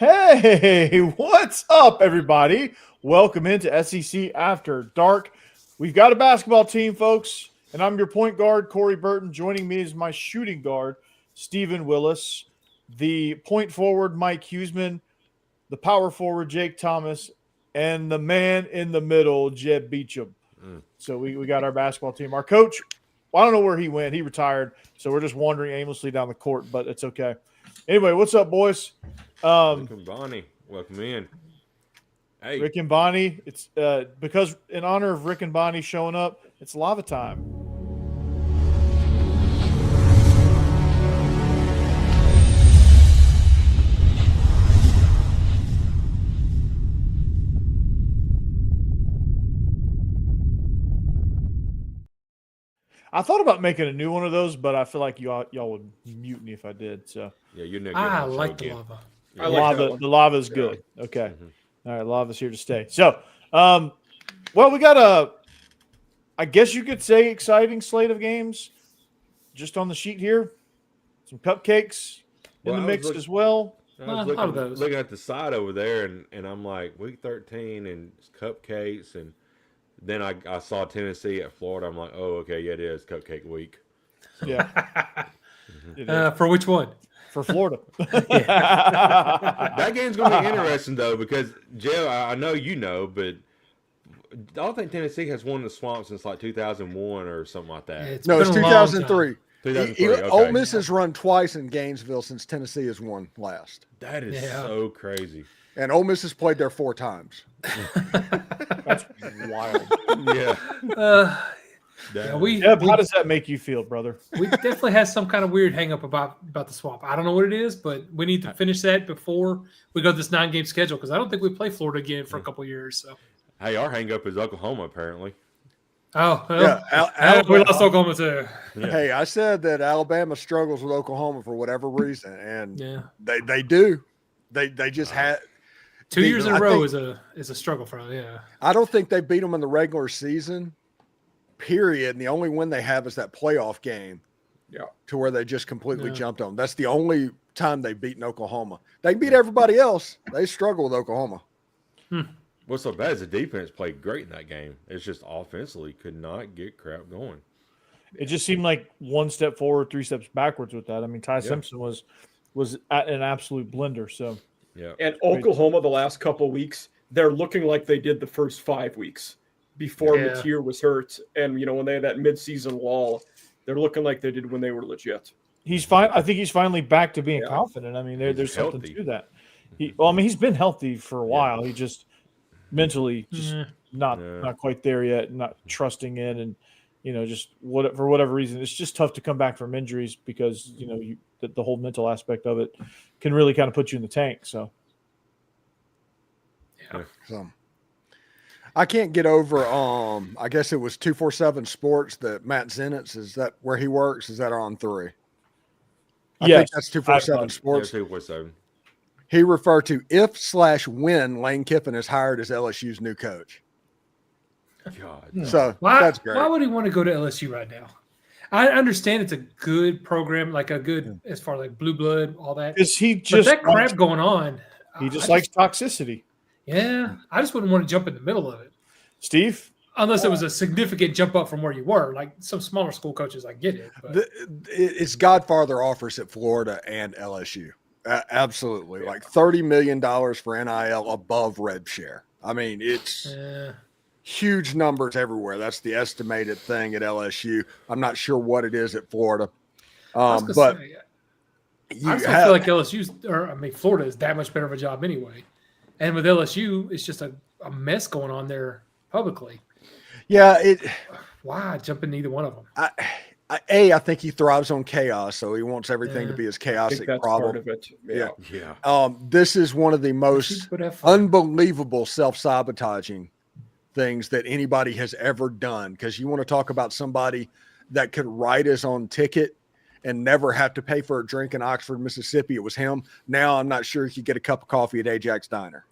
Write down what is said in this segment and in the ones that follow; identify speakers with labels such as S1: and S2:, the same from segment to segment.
S1: Hey, what's up, everybody? Welcome into SEC After Dark. We've got a basketball team, folks, and I'm your point guard, Corey Burton. Joining me is my shooting guard, Stephen Willis, the point forward, Mike Huseman, the power forward, Jake Thomas, and the man in the middle, Jeb Beecham. So we got our basketball team. Our coach, well, I don't know where he went. He retired, so we're just wandering aimlessly down the court, but it's okay. Anyway, what's up, boys?
S2: Rick and Bonnie, welcome in. Hey,
S1: Rick and Bonnie, it's because in honor of Rick and Bonnie showing up, it's lava time. I thought about making a new one of those, but I feel like y'all would mutiny if I did. So
S2: yeah, you're not.
S3: I like the lava.
S2: Yeah.
S1: I like the lava is good. Okay, all right, lava's here to stay. So, well, we got a, I guess you could say, exciting slate of games, just on the sheet here. Some cupcakes in the mix as well.
S2: I was looking at the side over there, and I'm like, week 13 and cupcakes, and then I saw Tennessee at Florida. I'm like, oh, okay, yeah, it is cupcake week.
S1: Yeah.
S3: For which one?
S1: For Florida.
S2: That game's going to be interesting, though, because, Joe, I know you know, but I don't think Tennessee has won the Swamp since like 2001 or something like that.
S4: No, it's 2003.
S2: 2003, okay.
S4: Ole Miss has run twice in Gainesville since Tennessee has won last.
S2: That is so crazy.
S4: And Ole Miss has played there 4 times.
S1: That's wild.
S2: Yeah.
S1: How does that make you feel, brother?
S3: We definitely have some kind of weird hang up about the Swamp. I don't know what it is, but we need to finish that before we go to this 9-game schedule because I don't think we play Florida again for a couple of years. So,
S2: hey, our hang up is Oklahoma, apparently.
S3: Oh, well,
S4: yeah,
S3: we lost Oklahoma too.
S2: Yeah.
S4: Hey, I said that Alabama struggles with Oklahoma for whatever reason, and they do. They just had
S3: 2 years in a row is a struggle for them. Yeah,
S4: I don't think they beat them in the regular season. Period. And the only win they have is that playoff game.
S1: Yeah.
S4: To where they just completely jumped on. That's the only time they've beaten Oklahoma. They can beat everybody else. They struggle with Oklahoma.
S2: What's so bad is the defense played great in that game. It's just offensively could not get crap going.
S1: It just seemed like 1 step forward, 3 steps backwards with that. I mean, Ty Simpson was at an absolute blender. So,
S2: yeah.
S5: And Oklahoma, the last couple of weeks, they're looking like they did the first 5 weeks before Mateer was hurt. And, when they had that midseason lull, they're looking like they did when they were legit.
S1: He's fine. I think he's finally back to being confident. I mean, there's something to that. He's been healthy for a while. He just mentally just not quite there yet, not trusting in, and just for whatever reason, it's just tough to come back from injuries because the whole mental aspect of it can really kind of put you in the tank. So
S4: I can't get over I guess it was 247 Sports that Matt Zenitz, is that where he works? Is that on 3? I think that's 247 Sports.
S2: Yeah, 247.
S4: He referred to if/when Lane Kiffin is hired as LSU's new coach.
S2: God.
S4: So
S3: that's
S4: great.
S3: Why would he want to go to LSU right now? I understand it's a good program, like a good as far as like blue blood, all that.
S1: Because
S3: but that crap going on.
S1: He just likes toxicity.
S3: Yeah, I just wouldn't want to jump in the middle of it.
S1: Steve?
S3: Unless it was a significant jump up from where you were. Like some smaller school coaches, I get it. But.
S4: It's Godfather offers at Florida and LSU. Absolutely. Like $30 million for NIL above rev share. I mean, it's huge numbers everywhere. That's the estimated thing at LSU. I'm not sure what it is at Florida. But
S3: I just don't feel like Florida is that much better of a job anyway. And with LSU, it's just a mess going on there publicly.
S4: Yeah.
S3: Why jump in either one of them?
S4: I think he thrives on chaos, so he wants everything to be his chaotic problem.
S5: Part of it.
S4: Yeah. This is one of the most unbelievable self-sabotaging things that anybody has ever done, because you want to talk about somebody that could write his own ticket and never have to pay for a drink in Oxford, Mississippi. It was him. Now I'm not sure he could get a cup of coffee at Ajax Diner.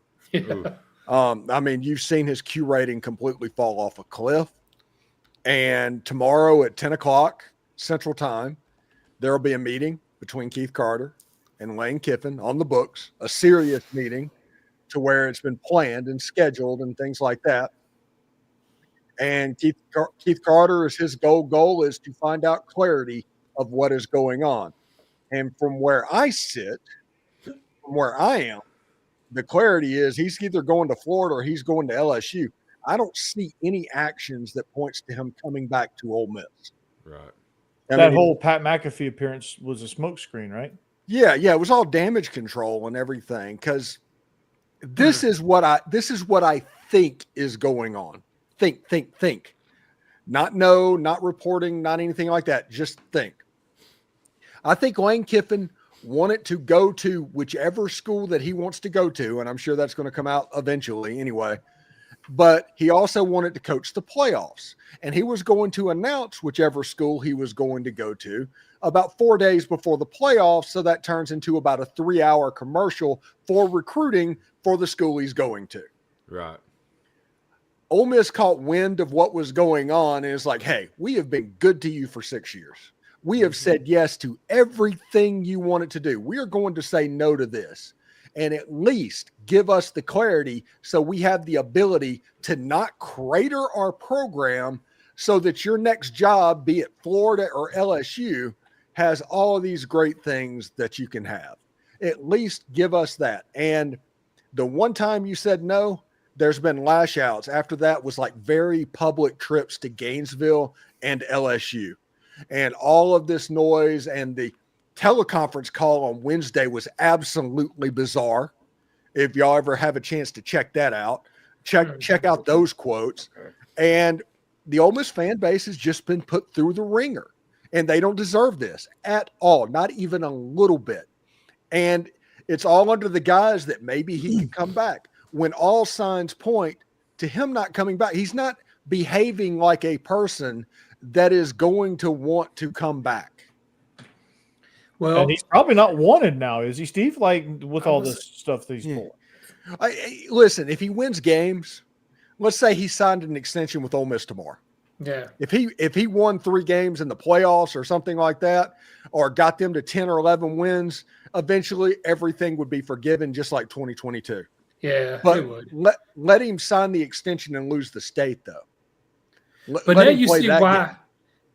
S4: I mean, you've seen his Q rating completely fall off a cliff. And tomorrow at 10 o'clock Central Time, there will be a meeting between Keith Carter and Lane Kiffin on the books, a serious meeting to where it's been planned and scheduled and things like that. And Keith Carter is his goal is to find out clarity of what is going on. And from where I sit, from where I am, the clarity is he's either going to Florida or he's going to LSU. I don't see any actions that points to him coming back to Ole Miss.
S2: Right.
S1: That whole Pat McAfee appearance was a smokescreen, right?
S4: Yeah, it was all damage control and everything. Because this is what I think is going on. Think. Not reporting, not anything like that. Just think. I think Lane Kiffin wanted to go to whichever school that he wants to go to, and I'm sure that's going to come out eventually anyway. But he also wanted to coach the playoffs, and he was going to announce whichever school he was going to go to about 4 days before the playoffs. So that turns into about a 3-hour commercial for recruiting for the school he's going to.
S2: Right.
S4: Ole Miss caught wind of what was going on and is like, hey, we have been good to you for 6 years. We have said yes to everything you wanted to do. We are going to say no to this and at least give us the clarity so we have the ability to not crater our program so that your next job, be it Florida or LSU, has all of these great things that you can have. At least give us that. And the one time you said no, there's been lash outs. After that was like very public trips to Gainesville and LSU. And all of this noise and the teleconference call on Wednesday was absolutely bizarre. If y'all ever have a chance to check that out, check out those quotes. And the Ole Miss fan base has just been put through the ringer, and they don't deserve this at all, not even a little bit. And it's all under the guise that maybe he can come back, when all signs point to him not coming back. He's not behaving like a person that is going to want to come back.
S1: Well, and he's probably not wanted now, is he, Steve? Like with all this stuff that he's pulling.
S4: Listen, if he wins games, let's say he signed an extension with Ole Miss tomorrow.
S3: Yeah.
S4: If he won 3 games in the playoffs or something like that, or got them to 10 or 11 wins, eventually everything would be forgiven, just like 2022.
S3: Yeah,
S4: but
S3: it would.
S4: Let him sign the extension and lose the state, though.
S3: But now you see why. Game.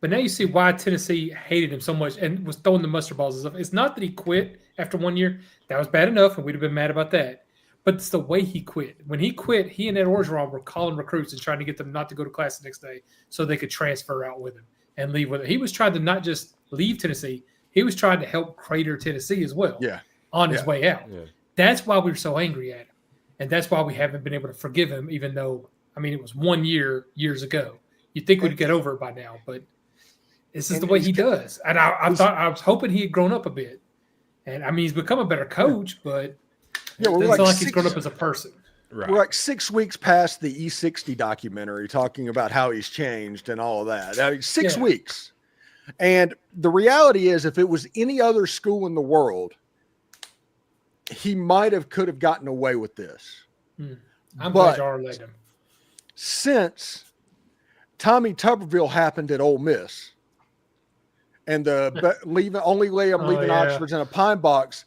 S3: But now you see why Tennessee hated him so much and was throwing the mustard balls and stuff. It's not that he quit after 1 year. That was bad enough, and we'd have been mad about that. But it's the way he quit. When he quit, he and Ed Orgeron were calling recruits and trying to get them not to go to class the next day so they could transfer out with him and leave with it. He was trying to not just leave Tennessee. He was trying to help crater Tennessee as well on his way out. Yeah. That's why we were so angry at him. And that's why we haven't been able to forgive him, even though, it was 1 year, years ago. You'd think we'd get over it by now, but this is the way he does. And I was hoping he had grown up a bit. And, he's become a better coach, but it doesn't sound like he's grown up as a person.
S4: Right. We're like 6 weeks past the E60 documentary talking about how he's changed and all of that. 6 weeks. And the reality is, if it was any other school in the world, he could have gotten away with this.
S3: I'm glad y'all let him.
S4: Since Tommy Tuberville happened at Ole Miss, and the leaving Oxford's in a pine box,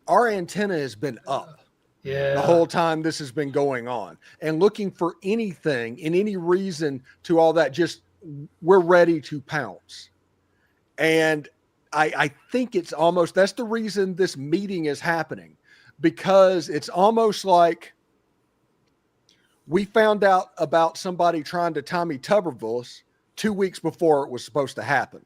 S4: our antenna has been up. The whole time this has been going on, and looking for anything and any reason to all that. Just we're ready to pounce, and I think it's almost that's the reason this meeting is happening, because it's almost like we found out about somebody trying to Tommy Tuberville 2 weeks before it was supposed to happen.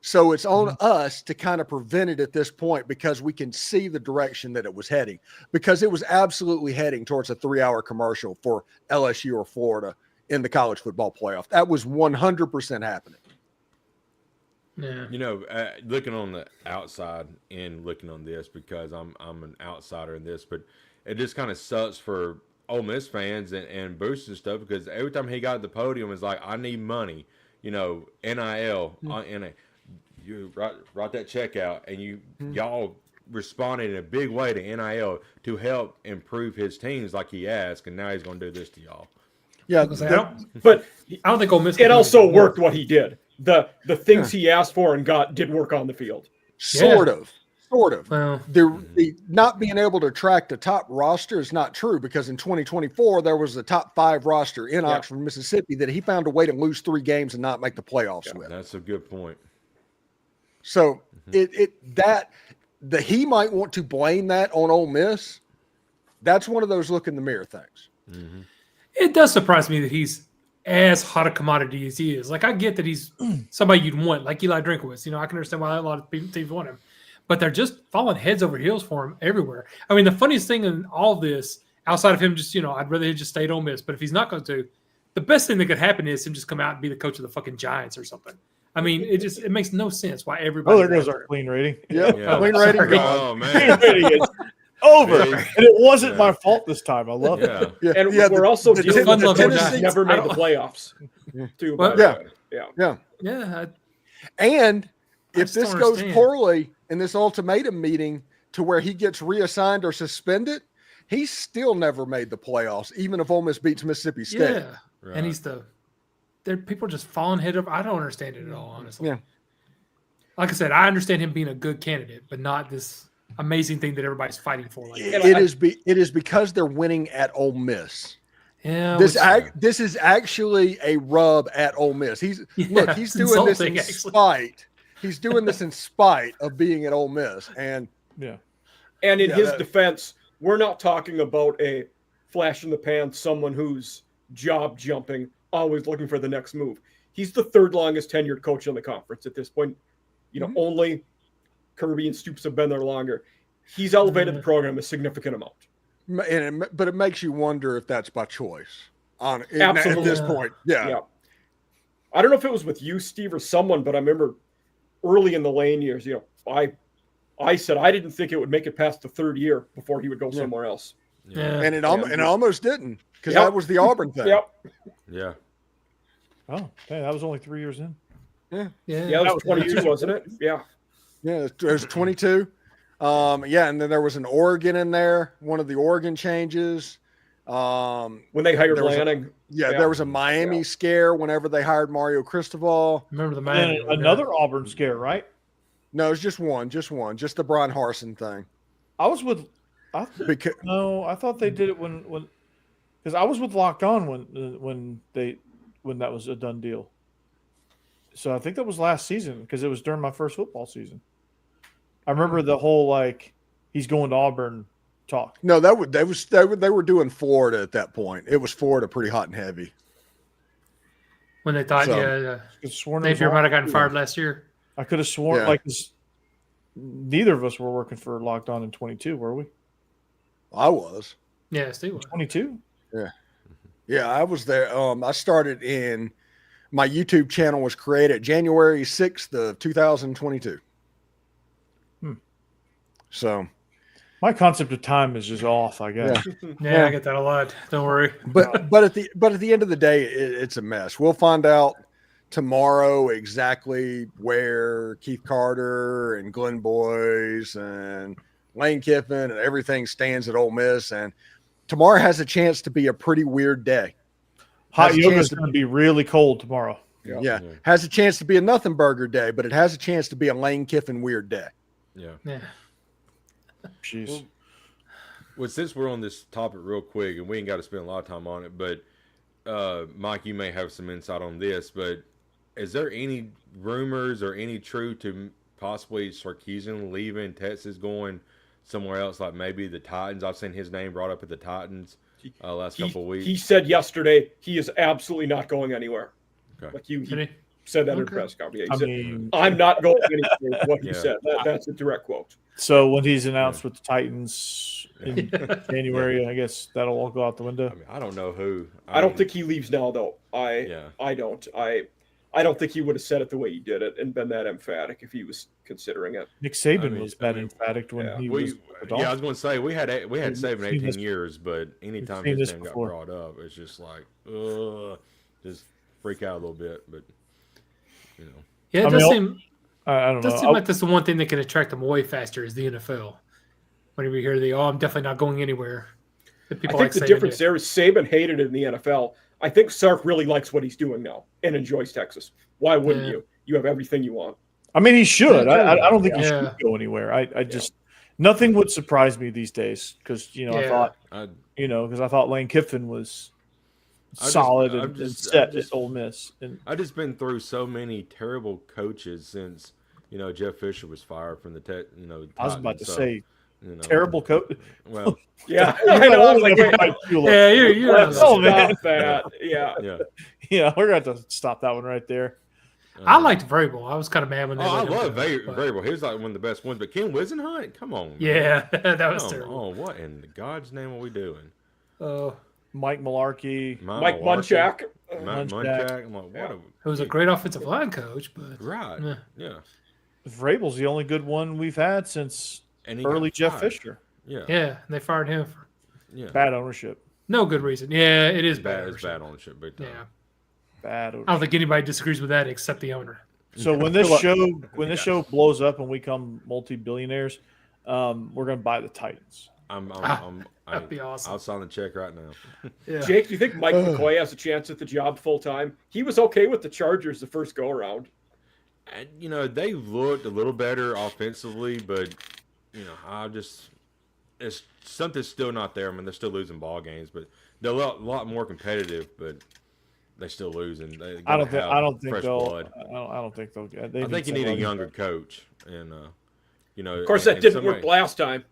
S4: So it's on us to kind of prevent it at this point, because we can see the direction that it was heading, because it was absolutely heading towards a 3-hour commercial for LSU or Florida in the college football playoff. That was 100% happening.
S3: Yeah.
S2: Looking on the outside and looking on this, because I'm an outsider in this, but it just kind of sucks for Ole Miss fans and Boost and stuff, because every time he got at the podium, it's like, I need money, NIL, you write that check out, and y'all responded in a big way to NIL to help improve his teams like he asked, and now he's going to do this to y'all.
S3: Yeah, but I don't think Ole Miss.
S5: It also worked what he did. The things he asked for and did work on the field.
S4: Sort of. Sort of.
S3: Well,
S4: The not being able to attract a top roster is not true because in 2024 there was a top 5 roster in Oxford, Mississippi that he found a way to lose 3 games and not make the playoffs with.
S2: That's a good point.
S4: So he might want to blame that on Ole Miss. That's one of those look in the mirror things.
S2: Mm-hmm.
S3: It does surprise me that he's as hot a commodity as he is. Like, I get that he's somebody you'd want, like Eli Drinkowitz. You know, I can understand why a lot of teams want him. But they're just falling heads over heels for him everywhere. I mean, the funniest thing in all this, outside of him just, I'd rather he just stayed at Ole Miss. But if he's not going to, the best thing that could happen is him just come out and be the coach of the fucking Giants or something. I mean, it makes no sense why everybody.
S1: Oh, there goes our clean rating.
S4: Yeah. Clean rating.
S2: Oh, man.
S1: Clean rating is over. And it wasn't my fault this time. I love it.
S4: Yeah.
S5: And we're also dealing with the
S3: Tennessee
S5: never made the playoffs. Too.
S3: Yeah.
S4: And if
S3: just
S4: this
S3: don't
S4: goes
S3: understand.
S4: poorly in this ultimatum meeting to where he gets reassigned or suspended, he's still never made the playoffs, even if Ole Miss beats Mississippi State.
S3: Yeah. Right. And he's people are just falling head over. I don't understand it at all, honestly.
S4: Yeah.
S3: Like I said, I understand him being a good candidate, but not this amazing thing that everybody's fiting for. Like
S4: It is because they're winning at Ole Miss.
S3: Yeah.
S4: This is actually a rub at Ole Miss. He's doing this in spite. He's doing this in spite of being at Ole Miss. And
S5: in his defense, we're not talking about a flash in the pan, someone who's job jumping, always looking for the next move. He's the 3rd longest tenured coach in the conference at this point. Only Kirby and Stoops have been there longer. He's elevated the program a significant amount.
S4: But it makes you wonder if that's by choice.
S5: Absolutely.
S4: At this point. Yeah.
S5: I don't know if it was with you, Steve, or someone, but I remember early in the Lane years, I said I didn't think it would make it past the 3rd year before he would go somewhere else.
S3: Yeah.
S4: And it almost didn't, because that was the Auburn thing.
S2: Yeah.
S1: Oh, dang, that was only 3 years in.
S5: Yeah, that was 22, wasn't it? Yeah.
S4: Yeah, it was 22. And then there was an Oregon in there, one of the Oregon changes.
S5: When they hired Lanning.
S4: There was a Miami scare whenever they hired Mario Cristobal.
S3: Remember the Miami?
S1: Another Auburn scare, right?
S4: No, it was just one, just the Brian Harsin thing.
S1: I was with I thought they did it when because I was with Locked On when that was a done deal. So I think that was last season because it was during my first football season. I remember the whole he's going to Auburn talk.
S4: No, they were doing Florida at that point. It was Florida pretty hot and heavy.
S3: When they thought, Napier might have gotten fired last year.
S1: I could have sworn neither of us were working for Locked On in 22, were we?
S4: I was.
S3: Yeah, Steve was.
S1: 22?
S4: Yeah. Yeah, I was there. I started in my YouTube channel was created January 6th of 2022. So
S1: my concept of time is just off, I guess.
S3: Yeah, I get that a lot. Don't worry.
S4: But at the end of the day, it's a mess. We'll find out tomorrow exactly where Keith Carter and Glenn Boyce and Lane Kiffin and everything stands at Ole Miss. And tomorrow has a chance to be a pretty weird day.
S1: Hot yoga is going to be really cold tomorrow.
S4: Yeah. Has a chance to be a nothing burger day, but it has a chance to be a Lane Kiffin weird day.
S3: Yeah.
S1: Jeez.
S2: Well, since we're on this topic real quick, and we ain't got to spend a lot of time on it, but Mike, you may have some insight on this, but is there any rumors or any truth to possibly Sarkisian leaving Texas, going somewhere else, like maybe the Titans? I've seen his name brought up at the Titans last couple of weeks.
S5: He said yesterday he is absolutely not going anywhere.
S2: Okay.
S5: Like he said that in press conference. He said, I'm not going anywhere. What he said. That's a direct quote.
S1: So when he's announced with the Titans in January, I guess that'll all go out the window.
S2: I mean, I don't know who.
S5: I don't think he leaves now, though. I don't. I don't think he would have said it the way he did it and been that emphatic if he was considering it.
S1: Nick Saban was that emphatic when he was.
S2: I was going to say we had Saban 18 years, but anytime his name got brought up, it's just like, just freak out a little bit. But
S3: it does seem.
S1: I don't know.
S3: It does seem like that's the one thing that can attract them away faster is the NFL. Whenever you hear I'm definitely not going anywhere.
S5: I think the difference there is Saban hated it in the NFL. I think Sark really likes what he's doing now and enjoys Texas. Why wouldn't you? You have everything you want.
S1: I mean, he should. I don't think he
S3: Yeah.
S1: should go anywhere. I just nothing would surprise me these days because I thought Lane Kiffin was solid and set at Ole Miss. And
S2: I've just been through so many terrible coaches since Jeff Fisher was fired from the Titans.
S1: I was about to say terrible coach.
S2: Well,
S5: yeah, I know. I was like,
S3: yeah, you're
S5: stop that.
S1: Yeah, we're going to have to stop that one right there.
S3: I liked Vrabel. I was kind of mad when they
S2: I love Vrabel. He was like one of the best ones. But Ken Wisenhunt, come on. Man.
S3: Yeah, that was terrible.
S2: Oh, what in God's name are we doing?
S1: Mike Mularkey.
S5: Mike Munchak.
S2: Munchak. I'm like, what?
S3: It was a great offensive line coach, but
S2: right. Yeah.
S1: Vrabel's the only good one we've had since early Jeff Fisher.
S2: Yeah.
S3: Yeah, and they fired him for
S1: bad ownership.
S3: No good reason. Yeah, it is bad.
S2: It's bad ownership. Big time.
S3: Yeah.
S1: Bad ownership.
S3: I don't think anybody disagrees with that except the owner.
S1: So when this show blows up and we become multi-billionaires, we're going to buy the Titans.
S3: That'd be awesome.
S2: I'll sign the check right now.
S5: Yeah. Jake, do you think Mike McCoy has a chance at the job full time? He was okay with the Chargers the first go around.
S2: And they looked a little better offensively, but it's something's still not there. I mean, they're still losing ball games, but they're a lot more competitive, but they're still losing.
S1: I don't think they'll.
S2: I think you need a younger coach, and
S5: of course that didn't work last time.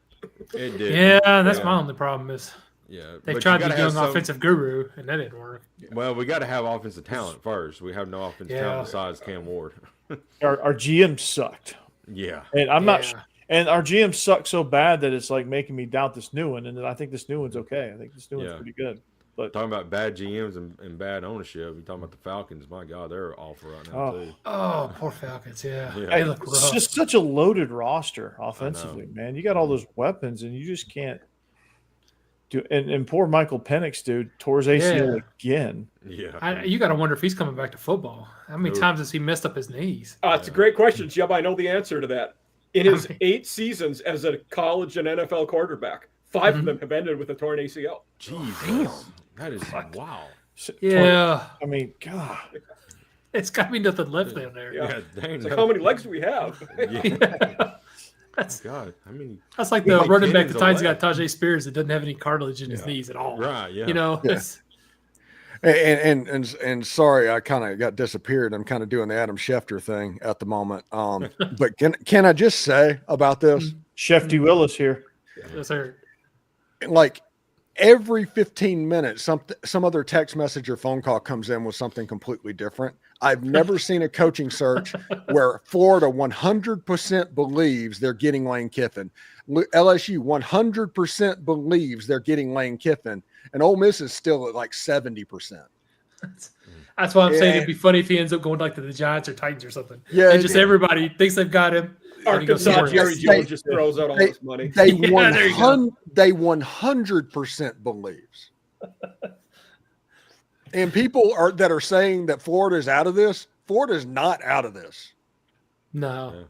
S2: It did.
S3: Yeah, that's my only problem is.
S2: Yeah,
S3: they tried the young offensive guru, and that didn't work.
S2: Well, we got to have offensive talent first. We have no offensive talent besides Cam Ward.
S1: Our GM sucked.
S2: Yeah,
S1: and I'm not. And our GM sucked so bad that it's like making me doubt this new one. And I think this new one's okay. I think this new one's pretty good. But
S2: talking about bad GMs and bad ownership, you're talking about the Falcons. My God, they're awful right now too.
S3: Oh, poor Falcons. Yeah. They look rough.
S1: It's just such a loaded roster offensively, man. You got all those weapons, and you just can't do. And poor Michael Penix, dude, tore his ACL again.
S2: Yeah.
S3: You got to wonder if he's coming back to football. How many times has he messed up his knees?
S5: It's a great question, Jeb. I know the answer to that. In his 8 seasons as a college and NFL quarterback, 5 of them have ended with a torn ACL.
S2: Jeez, that is wow.
S3: Yeah,
S1: I mean, God,
S3: it's got to be nothing left down there.
S5: Yeah, it's like how many legs do we have?
S3: That's
S2: God. I mean,
S3: that's like the running back the Titans got Tajay Spears that doesn't have any cartilage in his knees at all.
S2: Right? Yeah.
S3: It's.
S4: And sorry, I kind of got disappeared. I'm kind of doing the Adam Schefter thing at the moment. But can I just say about this?
S1: Shefty Willis here.
S3: Yes, sir.
S4: Like every 15 minutes, some other text message or phone call comes in with something completely different. I've never seen a coaching search where Florida 100% believes they're getting Lane Kiffin. LSU 100% believes they're getting Lane Kiffin. And Ole Miss is still at like 70%.
S3: That's why I'm saying it'd be funny if he ends up going like to the Giants or Titans or something.
S4: Yeah,
S3: and just everybody thinks they've got him.
S5: Arkansas Jerry Jones just throws out all this money.
S4: They 100% believes. And people that are saying that Florida is out of this. Florida is not out of this.
S3: No.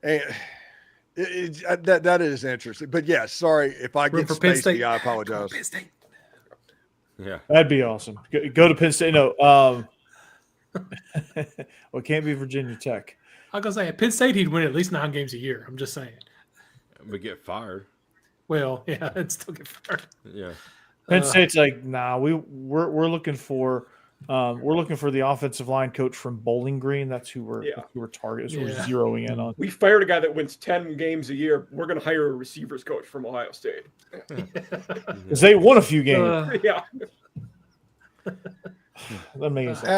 S4: And that is interesting. But yeah, sorry if I get spacey, I apologize.
S2: Yeah,
S1: that'd be awesome. Go to Penn State. No, well, it can't be Virginia Tech.
S3: I was gonna say at Penn State he'd win at least 9 games a year. I'm just saying.
S2: We get fired.
S3: Well, yeah, and still get fired.
S2: Yeah.
S1: Penn State's like, nah, we're looking for the offensive line coach from Bowling Green. That's who we're targeting. We're zeroing in on.
S5: We fired a guy that wins 10 games a year. We're going to hire a receivers coach from Ohio State.
S1: Because they won a few games.
S5: Yeah.
S1: Amazing.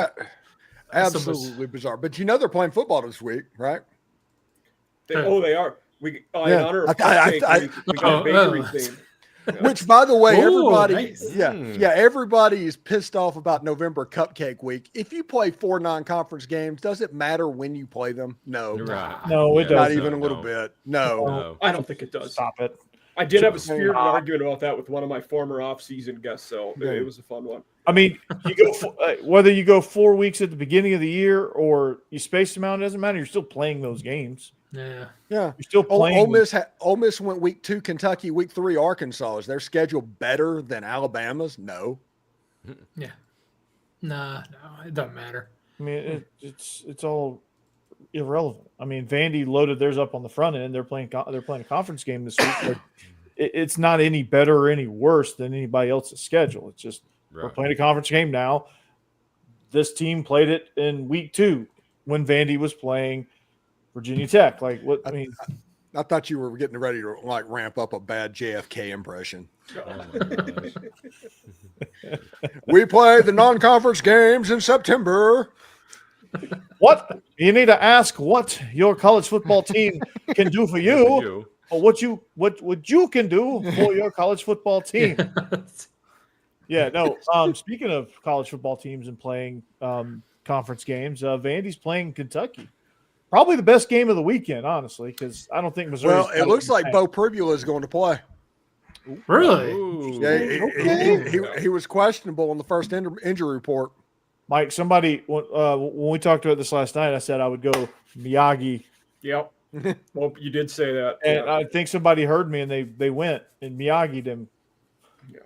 S4: Absolutely bizarre. But they're playing football this week, right?
S5: They are. In honor of cupcake, we got a bakery theme.
S4: Which, by the way, everybody,
S3: nice.
S4: everybody is pissed off about November Cupcake Week. If you play 4 non-conference games, does it matter when you play them? No,
S2: right.
S1: No, it doesn't.
S4: Not even a little bit. No,
S5: I don't think it does.
S1: Stop it.
S5: I did have a spirited argument about that with one of my former off-season guests, so it was a fun one.
S1: I mean, you go whether you go 4 weeks at the beginning of the year or you space them out, it doesn't matter. You're still playing those games.
S3: Yeah.
S1: You're still playing.
S4: Ole Miss went week 2 Kentucky, week 3 Arkansas. Is their schedule better than Alabama's? No.
S3: Yeah. No, it doesn't matter.
S1: I mean, it's all irrelevant. I mean, Vandy loaded theirs up on the front end. They're playing a conference game this week. But it's not any better or any worse than anybody else's schedule. It's just we're playing a conference game now. This team played it in week 2 when Vandy was playing Virginia Tech. Like what? I mean,
S4: I thought you were getting ready to like ramp up a bad JFK impression.
S2: Oh my gosh.
S4: We play the non-conference games in September.
S1: What you need to ask what your college football team can do for you, or what you can do for your college football team. Yeah, no. Speaking of college football teams and playing conference games, Vandy's playing Kentucky. Probably the best game of the weekend, honestly, because I don't think Missouri.
S4: Well, it looks like Bo Pribula is going to play.
S3: Really?
S2: Ooh.
S4: Yeah, he was questionable in the first injury report.
S1: Mike, somebody when we talked about this last night, I said I would go Miyagi.
S5: Yep. Well, you did say that,
S1: and I think somebody heard me, and they went and Miyagi'd him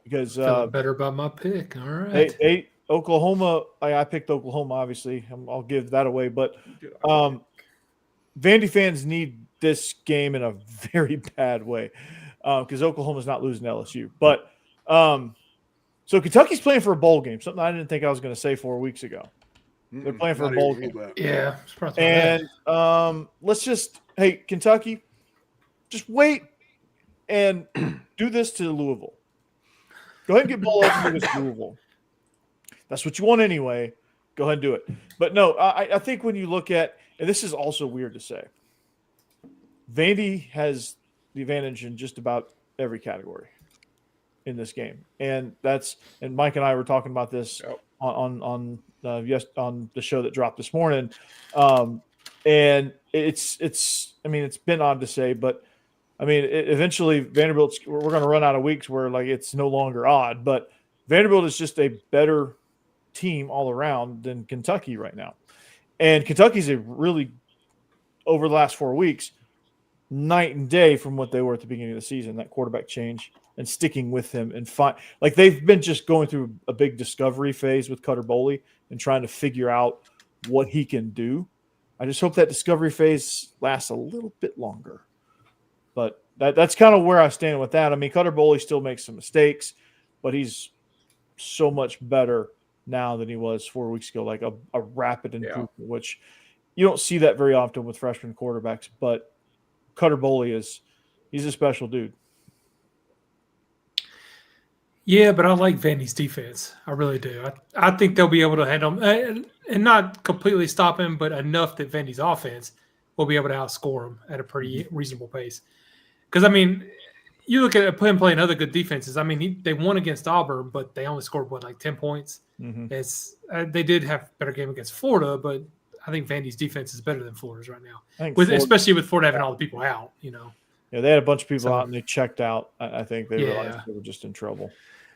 S1: because
S3: better about my pick. All right.
S1: They Oklahoma. I picked Oklahoma. Obviously, I'll give that away, but Vandy fans need this game in a very bad way because Oklahoma's not losing to LSU. But so Kentucky's playing for a bowl game, something I didn't think I was going to say 4 weeks ago. They're playing for a bowl game.
S3: Yeah.
S1: And let's just, hey, Kentucky, just wait and do this to Louisville. Go ahead and get bowl eligible to Louisville. That's what you want anyway. Go ahead and do it. But no, I think when you look at, and this is also weird to say, Vandy has the advantage in just about every category in this game, and Mike and I were talking about this on the show that dropped this morning, and it's I mean it's been odd to say, but I mean eventually Vanderbilt's we're going to run out of weeks where like it's no longer odd, but Vanderbilt is just a better team all around than Kentucky right now, and Kentucky's a really over the last 4 weeks night and day from what they were at the beginning of the season. That quarterback change and sticking with him and like they've been just going through a big discovery phase with Cutter Boley and trying to figure out what he can do. I just hope that discovery phase lasts a little bit longer. But that's kind of where I stand with that. I mean, Cutter Boley still makes some mistakes, but he's so much better now than he was 4 weeks ago, like a rapid improvement, which you don't see that very often with freshman quarterbacks. But Cutter Boley he's a special dude.
S3: Yeah, but I like Vandy's defense. I really do. I think they'll be able to handle him and not completely stop him, but enough that Vandy's offense will be able to outscore him at a pretty reasonable pace. Because, I mean, you look at him playing other good defenses. I mean, they won against Auburn, but they only scored, like 10 points? Mm-hmm. They did have a better game against Florida, but I think Vandy's defense is better than Florida's right now, especially with Florida having all the people out,
S1: Yeah, they had a bunch of people out and they checked out. I think they realized they were just in trouble.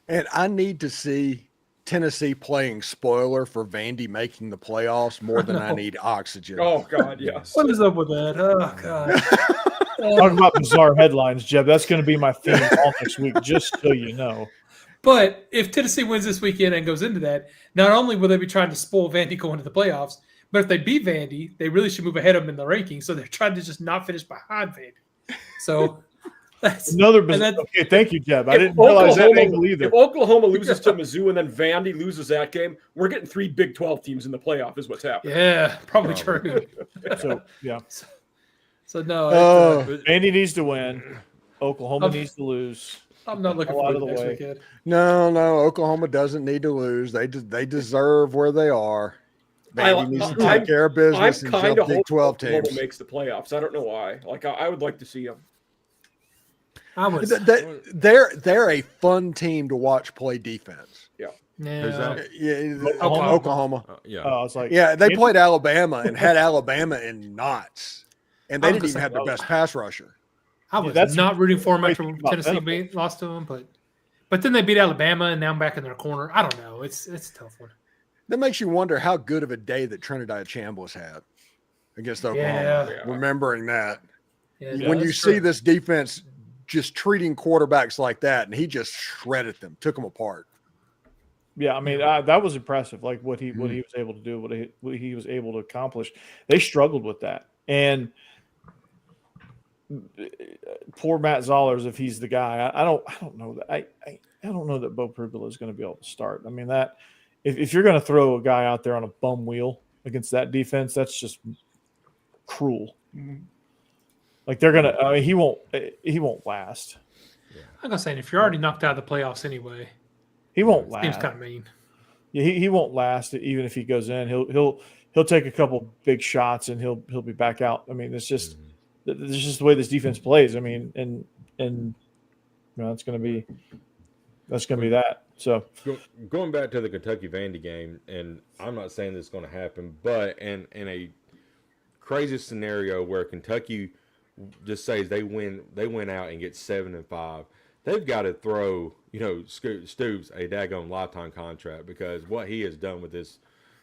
S4: And I need to see Tennessee playing spoiler for Vandy making the playoffs more than I need oxygen.
S5: Oh, God, yes.
S3: What is up with that? Oh, God.
S1: Talking about bizarre headlines, Jeb. That's going to be my theme all this week, just so you know.
S3: But if Tennessee wins this weekend and goes into that, not only will they be trying to spoil Vandy going to the playoffs, but if they beat Vandy, they really should move ahead of them in the rankings. So they're trying to just not finish behind Vandy. So that's
S1: another bizarre. Okay, thank you, Jeb. I didn't realize that angle either.
S5: If Oklahoma loses to Mizzou and then Vandy loses that game, we're getting 3 Big 12 teams in the playoff is what's happening.
S3: Yeah, probably true.
S1: So, yeah.
S3: So no,
S1: Vandy needs to win. Oklahoma needs to lose.
S3: I'm not looking forward to next weekend.
S4: No, Oklahoma doesn't need to lose. They deserve where they are. Vandy needs to take care of business and jump Big 12 teams.
S5: Oklahoma makes the playoffs. I don't know why. Like I would like to see them.
S4: They're a fun team to watch play defense. Oklahoma.
S1: I was like,
S4: they played Alabama and had Alabama in knots, and they didn't even have their best pass rusher.
S3: I was not rooting for them after Tennessee lost to them, but then they beat Alabama, and now I'm back in their corner. I don't know. It's a tough one.
S4: That makes you wonder how good of a day that Trinidad Chambliss had against Oklahoma. Remembering that, when you see this defense just treating quarterbacks like that, and he just shredded them, took them apart.
S1: Yeah, I mean that was impressive. Like what he was able to do, what he was able to accomplish. They struggled with that, and poor Matt Zollers, if he's the guy, I don't know that I don't know that Bo Pribula is going to be able to start. I mean that if you're going to throw a guy out there on a bum wheel against that defense, that's just cruel. Mm-hmm. Like they're gonna, I mean, he won't last.
S3: Yeah. I'm gonna say if you're already knocked out of the playoffs anyway,
S1: he won't last.
S3: Seems kind of mean.
S1: Yeah, he won't last even if he goes in. He'll take a couple big shots and he'll be back out. I mean, it's just the way this defense plays. I mean, and you know, that's gonna be that. So
S2: going back to the Kentucky Vandy game, and I'm not saying this is going to happen, but in a crazy scenario where Kentucky just says they win out and get 7-5, they've got to throw, you know, Stoops a daggone lifetime contract, because what he has done with this,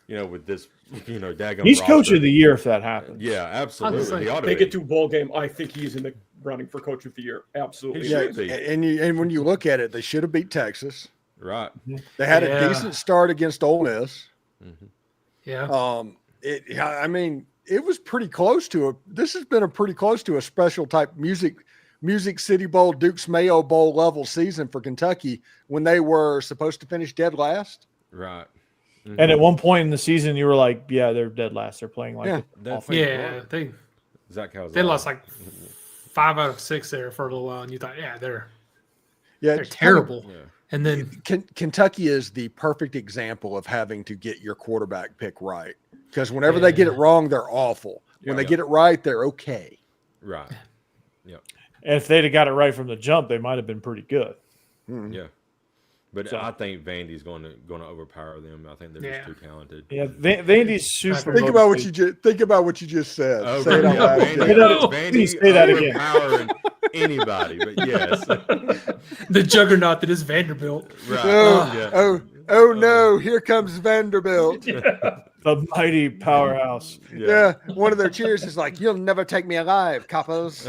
S2: daggone
S1: he's
S2: roster.
S1: coach of the year if that happens.
S2: Yeah, absolutely.
S5: If they get to a bowl game, I think he's in the running for coach of the year. Absolutely.
S2: He should be.
S4: And when you look at it, they should have beat Texas.
S2: Right.
S4: They had a decent start against Ole Miss.
S2: Mm-hmm.
S3: Yeah.
S4: I mean, it was pretty close to this has been a pretty close to a special type Music City Bowl, Duke's Mayo Bowl level season for Kentucky when they were supposed to finish dead last.
S2: Right.
S1: Mm-hmm. And at one point in the season, you were like, yeah, they're dead last. They're playing like
S3: they lost like 5 out of 6 there for a little while, and you thought, they're terrible.
S2: Yeah.
S3: And then
S4: Kentucky is the perfect example of having to get your quarterback pick right, because whenever they get it wrong, they're awful. When they get it right, they're okay.
S2: Right. Yep.
S1: And if they'd have got it right from the jump, they might have been pretty good.
S4: Mm-hmm.
S2: Yeah. But I think Vandy's going to overpower them. I think they're just too talented.
S1: Yeah, Vandy's super.
S4: Think about what you just said.
S2: Oh,
S4: say it out loud.
S2: Vandy
S1: say that again.
S2: Overpowering anybody, but yes,
S3: the juggernaut that is Vanderbilt.
S2: Right.
S4: Oh no! Here comes Vanderbilt.
S1: The mighty powerhouse.
S4: Yeah, one of their cheers is like, "You'll never take me alive, coppers."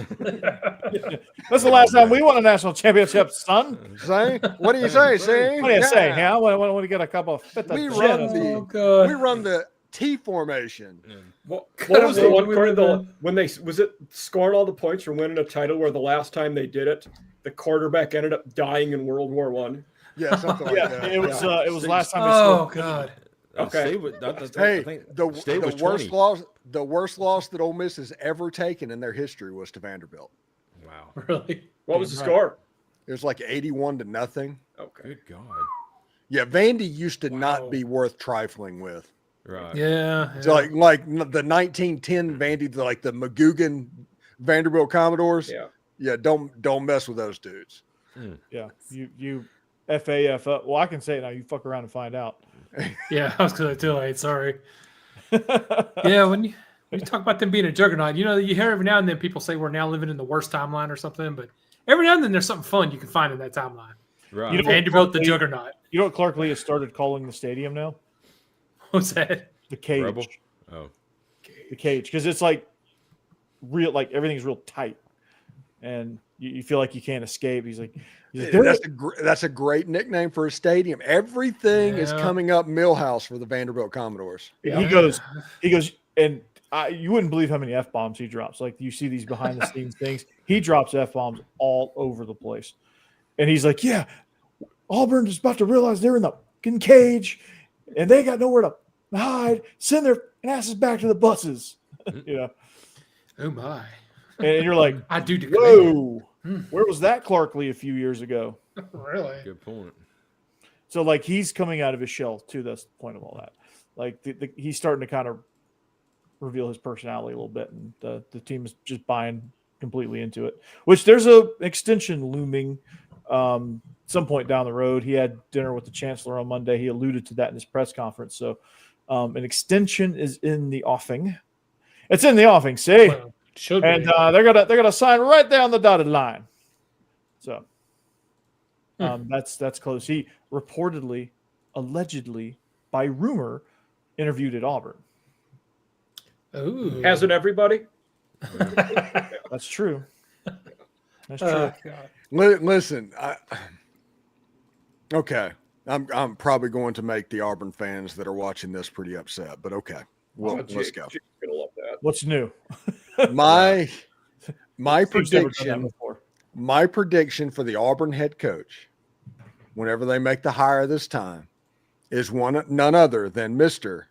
S1: That's the last time we won a national championship, son.
S4: Say, what do you say? Say,
S1: what do you say? Yeah, I want to get a couple of fit.
S4: We run the T formation.
S5: Yeah. What was the one quarter when they was it scoring all the points or winning a title where the last time they did it, the quarterback ended up dying in World War I?
S4: Yeah, something like that.
S1: It was last time.
S3: Oh God.
S2: Okay.
S4: The worst loss that Ole Miss has ever taken in their history was to Vanderbilt.
S2: Wow.
S3: Really?
S5: What was the score?
S4: It was like 81-0.
S5: Okay.
S2: Good God.
S4: Yeah, Vandy used to not be worth trifling with.
S2: Right.
S3: Yeah.
S4: So like the 1910 Vandy, like the McGugan Vanderbilt Commodores. Yeah. Don't mess with those dudes.
S1: Yeah. You FAF up. Well, I can say it now. You fuck around and find out.
S3: Yeah, I was going to too late. Sorry. Yeah, when you talk about them being a juggernaut, you hear every now and then people say we're now living in the worst timeline or something, but every now and then there's something fun you can find in that timeline.
S2: Right.
S3: Vanderbilt, the juggernaut.
S1: You know what Clark Lee has started calling the stadium now?
S3: What's that?
S1: The cage.
S2: Rebel? Oh.
S1: The cage. Because it's like real, like everything's real tight. And you feel like you can't escape. He's like
S4: that's a great nickname for a stadium. Everything is coming up Millhouse for the Vanderbilt Commodores.
S1: Yeah. He goes, and you wouldn't believe how many F-bombs he drops. Like you see these behind the scenes things. He drops F-bombs all over the place. And he's like, yeah, Auburn is about to realize they're in the fucking cage and they got nowhere to hide. Send their asses back to the buses.
S3: Oh my.
S1: And you're like,
S3: I do declare.
S1: Whoa. Where was that Clark Lee a few years ago?
S3: Really?
S2: Good point.
S1: So, like, he's coming out of his shell, too. That's the point of all that. Like, he's starting to kind of reveal his personality a little bit, and the team is just buying completely into it, which there's an extension looming some point down the road. He had dinner with the chancellor on Monday. He alluded to that in his press conference. So, an extension is in the offing. It's in the offing, see?
S3: Well, should
S1: and
S3: be.
S1: they're gonna sign right there on the dotted line. So that's close. He reportedly, allegedly, by rumor, interviewed at Auburn.
S3: Ooh.
S5: Hasn't everybody?
S1: That's true. That's true.
S4: Listen, okay. I'm probably going to make the Auburn fans that are watching this pretty upset, but okay. Well, let's go.
S5: Jake's gonna love that.
S1: What's new?
S4: My
S1: Steve's never done that before.
S4: My prediction for the Auburn head coach, whenever they make the hire this time, is none other than Mr.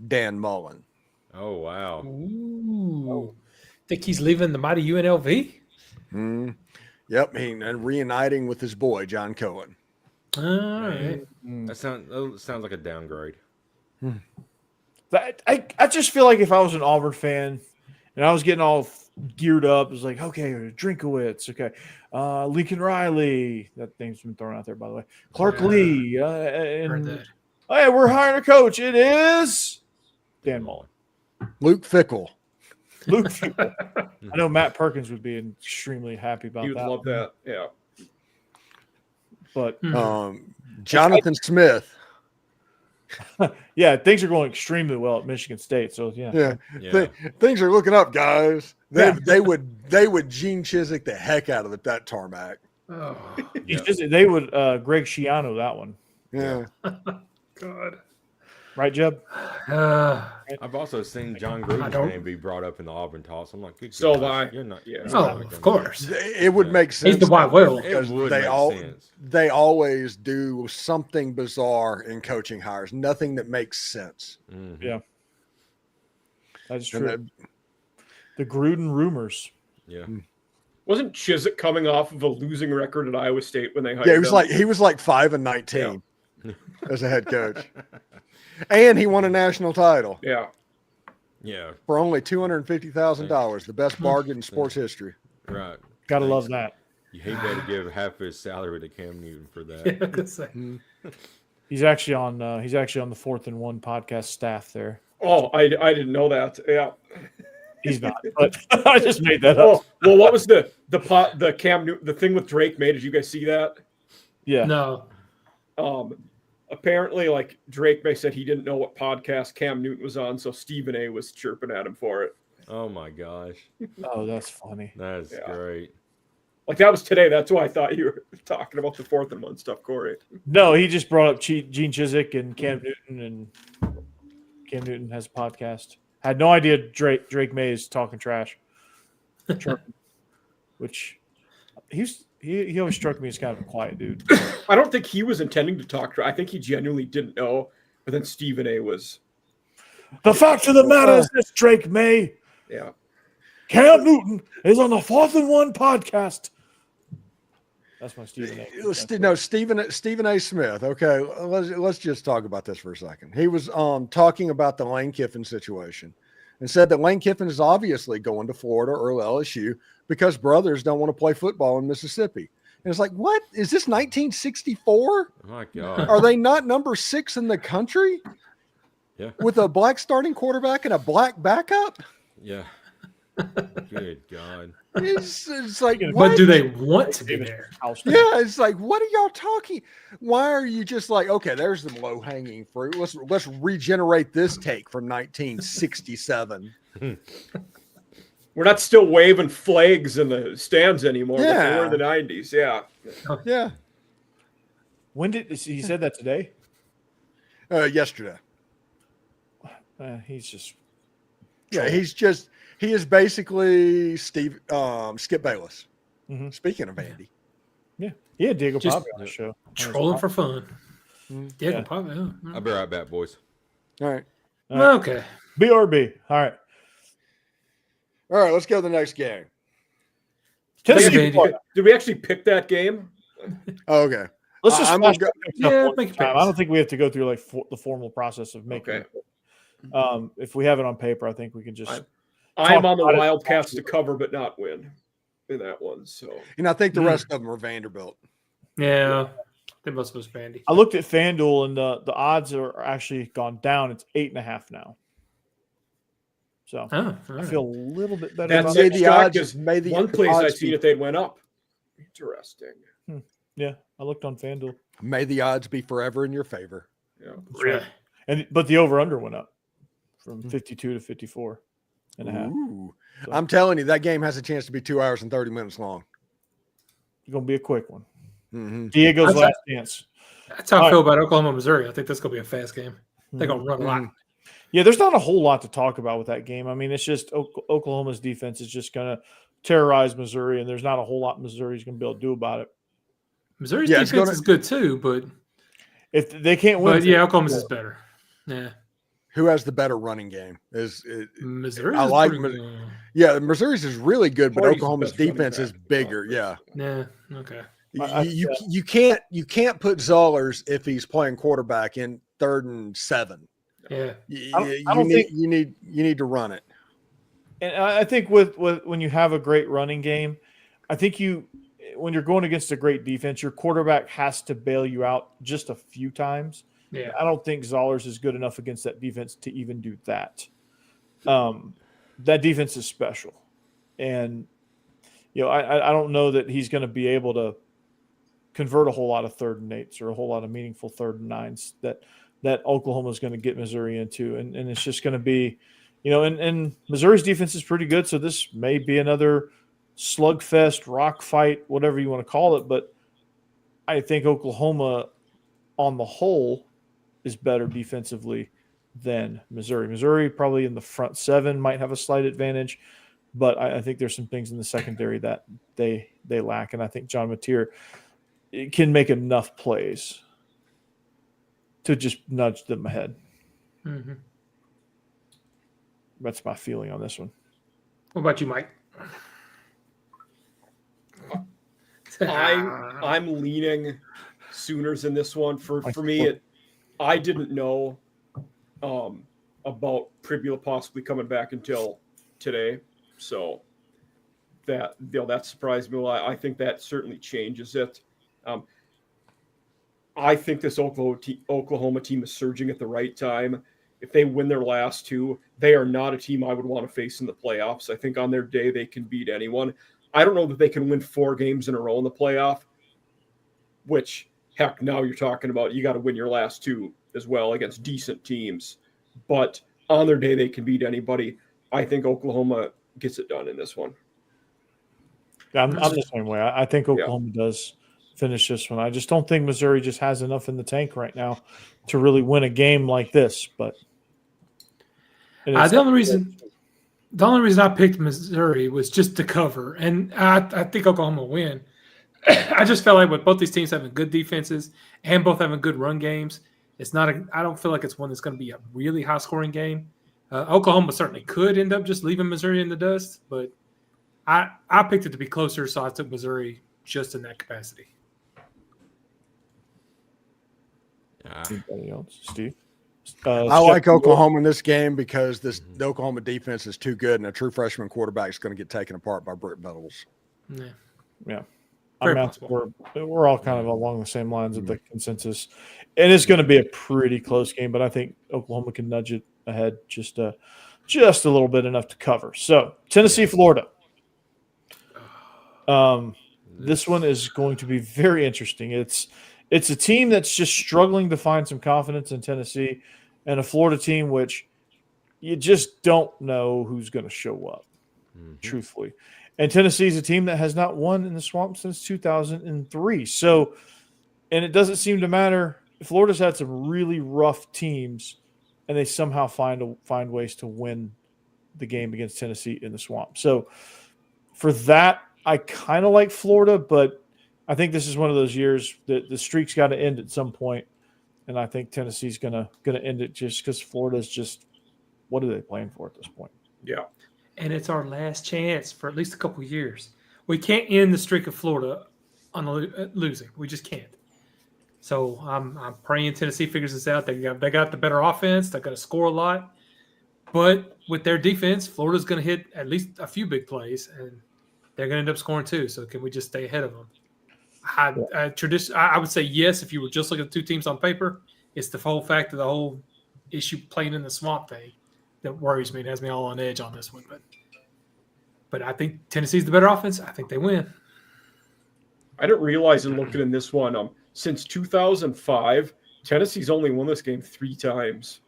S4: Dan Mullen.
S2: Oh, wow.
S3: Ooh. Think he's leaving the mighty UNLV?
S4: Yep, and reuniting with his boy, John Cohen.
S3: All right.
S2: That sounds like a downgrade.
S1: I just feel like if I was an Auburn fan and I was getting all geared up, it was like, okay, Drinkowitz, okay, Lincoln Riley, that name's been thrown out there, by the way, Clark Lee, and hey, we're hiring a coach. It is Dan Mullen.
S4: Luke Fickell.
S1: I know Matt Perkins would be extremely happy about that.
S5: He would love that, yeah.
S1: But
S4: Jonathan Smith.
S1: Yeah, things are going extremely well at Michigan State. So yeah.
S4: Things are looking up, guys. They would Gene Chizik the heck out of that tarmac.
S3: Oh,
S1: They would Greg Schiano that one.
S4: Yeah.
S3: God.
S1: Right, Jeb?
S2: I've also seen John Gruden's name be brought up in the Auburn toss. I'm like,
S5: so have I.
S2: You're not. Yeah.
S3: Of course.
S4: It would make sense.
S3: He's the white whale.
S4: Because
S2: sense.
S4: They always do something bizarre in coaching hires. Nothing that makes sense.
S2: Mm-hmm.
S1: Yeah. That's true. The Gruden rumors.
S2: Yeah.
S5: Wasn't Chizik coming off of a losing record at Iowa State when they hired
S4: Yeah,
S5: him?
S4: he was like 5-19 as a head coach. And he won a national title.
S5: Yeah.
S2: Yeah.
S4: For only $250,000, the best bargain in sports history.
S2: Right.
S1: Gotta love that.
S2: You hate that to give half his salary to Cam Newton for that.
S1: He's actually on the 4th and 1 podcast staff there.
S5: Oh, I didn't know that. Yeah.
S1: He's not, but I just made that up.
S5: Well, what was the Cam Newton, the thing with Drake May? Did you guys see that?
S1: Yeah.
S3: No.
S5: Apparently, like Drake May said he didn't know what podcast Cam Newton was on, so Stephen A was chirping at him for it.
S2: Oh my gosh.
S1: Oh, that's funny.
S2: That's great.
S5: Like that was today. That's why I thought you were talking about the 4th and 1 stuff, Corey.
S1: No, he just brought up Gene Chizik and Cam Newton, and Cam Newton has a podcast. Had no idea Drake May is talking trash. Which he always struck me as kind of a quiet dude.
S5: I don't think he was intending to talk. I think he genuinely didn't know. But then Stephen A was.
S1: The fact of the matter is this, Drake May.
S5: Yeah.
S1: Cam Newton is on the 4th and 1 podcast. That's my Stephen A.
S4: No, Stephen A. Smith. Okay, let's just talk about this for a second. He was talking about the Lane Kiffin situation and said that Lane Kiffin is obviously going to Florida or LSU because brothers don't want to play football in Mississippi. And it's like, what? Is this 1964?
S2: Oh my God.
S4: Are they not number 6 in the country?
S2: Yeah.
S4: With a black starting quarterback and a black backup?
S2: Yeah. Good God.
S4: It's like,
S3: but do they want to be there?
S4: Yeah, it's like, what are y'all talking? Why are you just like, okay, there's the low hanging fruit. Let's regenerate this take from 1967.
S5: We're not still waving flags in the stands anymore.
S4: Yeah.
S5: Like they were in the 90s. Yeah.
S4: Yeah.
S1: When did he said that today?
S4: Yesterday.
S1: He's just.
S4: Yeah, he is basically Skip Bayless.
S1: Mm-hmm.
S4: Speaking of Andy.
S1: Yeah. He had Diego
S3: Just
S1: Pavia on the show.
S3: Trolling for fun. Diego
S1: Yeah.
S3: Pavia.
S2: I'll be right back, boys.
S4: All right.
S3: Okay.
S1: BRB. All right.
S4: All right, let's go to the next game.
S1: Tennessee.
S5: Did we actually pick that game?
S4: Oh, okay.
S1: Let's just
S4: I'm gonna go.
S3: make it
S1: I don't think we have to go through like the formal process of making it. If we have it on paper, I think we can just.
S5: I'm on the Wildcats to cover but not win in that one. So,
S4: And I think the rest of them are Vanderbilt.
S3: Yeah. They must have been Vandy.
S1: I looked at FanDuel and the odds are actually gone down. It's 8.5 now. So I feel a little bit better
S5: that's
S1: about
S4: the odds.
S5: One place I seen it, they went up. Interesting.
S1: Yeah, I looked on FanDuel.
S4: May the odds be forever in your favor.
S5: Yeah.
S3: Really?
S1: But the over-under went up from 52 to 54 and a half.
S4: Ooh.
S1: So.
S4: I'm telling you, that game has a chance to be 2 hours and 30 minutes long.
S1: It's going to be a quick one.
S4: Mm-hmm.
S1: Diego's last chance.
S3: That's how I feel about Oklahoma, Missouri. I think that's going to be a fast game. They're going to run a lot.
S1: Yeah, there's not a whole lot to talk about with that game. I mean, it's just Oklahoma's defense is just going to terrorize Missouri, and there's not a whole lot Missouri's going to be able to do about it.
S3: Missouri's defense is good too, but
S1: if they can't win,
S3: Oklahoma's is better. Yeah.
S4: Who has the better running game?
S3: Missouri?
S4: I like Missouri's is really good, but Oklahoma's defense is bigger. Yeah.
S3: Yeah. Okay.
S4: You can't put Zollers if he's playing quarterback in 3rd and 7.
S3: Yeah.
S4: You need to run it.
S1: And I think with when you have a great running game, I think when you're going against a great defense, your quarterback has to bail you out just a few times.
S3: Yeah.
S1: I don't think Zollers is good enough against that defense to even do that. That defense is special. And, I don't know that he's going to be able to convert a whole lot of 3rd and 8s or a whole lot of meaningful 3rd and 9s that Oklahoma is going to get Missouri into. And it's just going to be, and Missouri's defense is pretty good. So this may be another slugfest, rock fight, whatever you want to call it. But I think Oklahoma on the whole is better defensively than Missouri. Missouri probably in the front 7 might have a slight advantage, but I think there's some things in the secondary that they lack. And I think John Mateer can make enough plays to just nudge them ahead.
S3: Mm-hmm.
S1: That's my feeling on this one.
S3: What about you, Mike?
S5: I'm leaning Sooners in this one. For me, I didn't know about Pribula possibly coming back until today, so that surprised me. I think that certainly changes it. I think this Oklahoma team is surging at the right time. If they win their last 2, they are not a team I would want to face in the playoffs. I think on their day they can beat anyone. I don't know that they can win 4 games in a row in the playoff, which, heck, now you're talking about you got to win your last 2 as well against decent teams. But on their day, they can beat anybody. I think Oklahoma gets it done in this one.
S1: Yeah, I'm the same way. I think Oklahoma does finish this one. I just don't think Missouri just has enough in the tank right now to really win a game like this. But
S3: the only reason I picked Missouri was just to cover, and I think Oklahoma will win. I just felt like with both these teams having good defenses and both having good run games, I don't feel like it's one that's going to be a really high scoring game. Oklahoma certainly could end up just leaving Missouri in the dust, but I picked it to be closer, so I took Missouri just in that capacity.
S1: Anybody else? Steve?
S4: I like Oklahoma in this game because the Oklahoma defense is too good, and a true freshman quarterback is going to get taken apart by Britt Venables.
S1: Yeah. We're all kind of along the same lines of the consensus. And it's going to be a pretty close game, but I think Oklahoma can nudge it ahead just a little bit, enough to cover. So, Tennessee, Florida. This one is going to be very interesting. It's a team that's just struggling to find some confidence in Tennessee, and a Florida team which you just don't know who's going to show up, truthfully. And Tennessee is a team that has not won in the Swamp since 2003. So, and it doesn't seem to matter. Florida's had some really rough teams, and they somehow find ways to win the game against Tennessee in the Swamp. So, for that, I kind of like Florida, but I think this is one of those years that the streak's got to end at some point, and I think Tennessee's gonna end it just because Florida's just, what are they playing for at this point?
S5: Yeah.
S3: And it's our last chance for at least a couple of years. We can't end the streak of Florida on losing. We just can't. So I'm praying Tennessee figures this out. They got the better offense. They're going to score a lot. But with their defense, Florida's going to hit at least a few big plays, and they're going to end up scoring too. So can we just stay ahead of them? I would say yes if you were just looking at 2 teams on paper. It's the whole fact of the whole issue playing in the Swamp thing that worries me and has me all on edge on this one. But I think Tennessee's the better offense. I think they win.
S5: I didn't realize in looking in this one, since 2005, Tennessee's only won this game 3 times.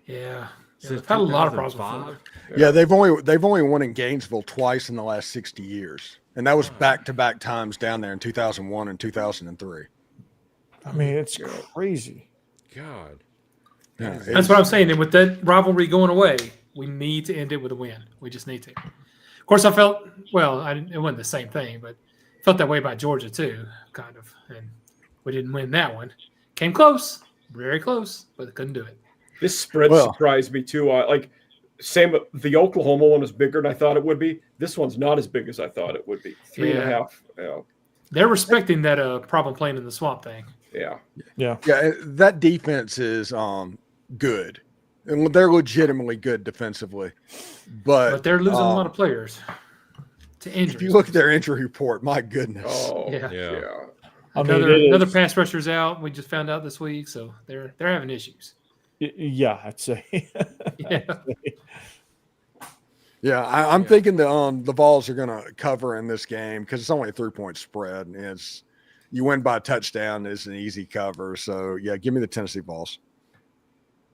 S3: Yeah. They've had a lot of problems.
S4: Yeah, they've only won in Gainesville twice in the last 60 years. And that was back-to-back times down there in 2001 and 2003.
S1: I mean, it's crazy.
S2: God.
S3: That's what I'm saying. And with that rivalry going away, we need to end it with a win. We just need to. Of course, I felt, it wasn't the same thing, but felt that way about Georgia too, kind of. And we didn't win that one. Came close, very close, but couldn't do it.
S5: This spread surprised me too. Same, the Oklahoma one was bigger than I thought it would be. This one's not as big as I thought it would be. 3.5. Yeah.
S3: They're respecting that problem playing in the swamp thing.
S5: Yeah.
S4: That defense is good, and they're legitimately good defensively. But
S3: they're losing a lot of players to injuries.
S4: If you look at their injury report, my goodness.
S5: Oh,
S2: yeah.
S3: Another pass rusher's out. We just found out this week, so they're having issues.
S1: Yeah, I'd say.
S4: I'm thinking the Vols are going to cover in this game because it's only a 3-point spread. And you win by a touchdown is an easy cover. So give me the Tennessee Vols.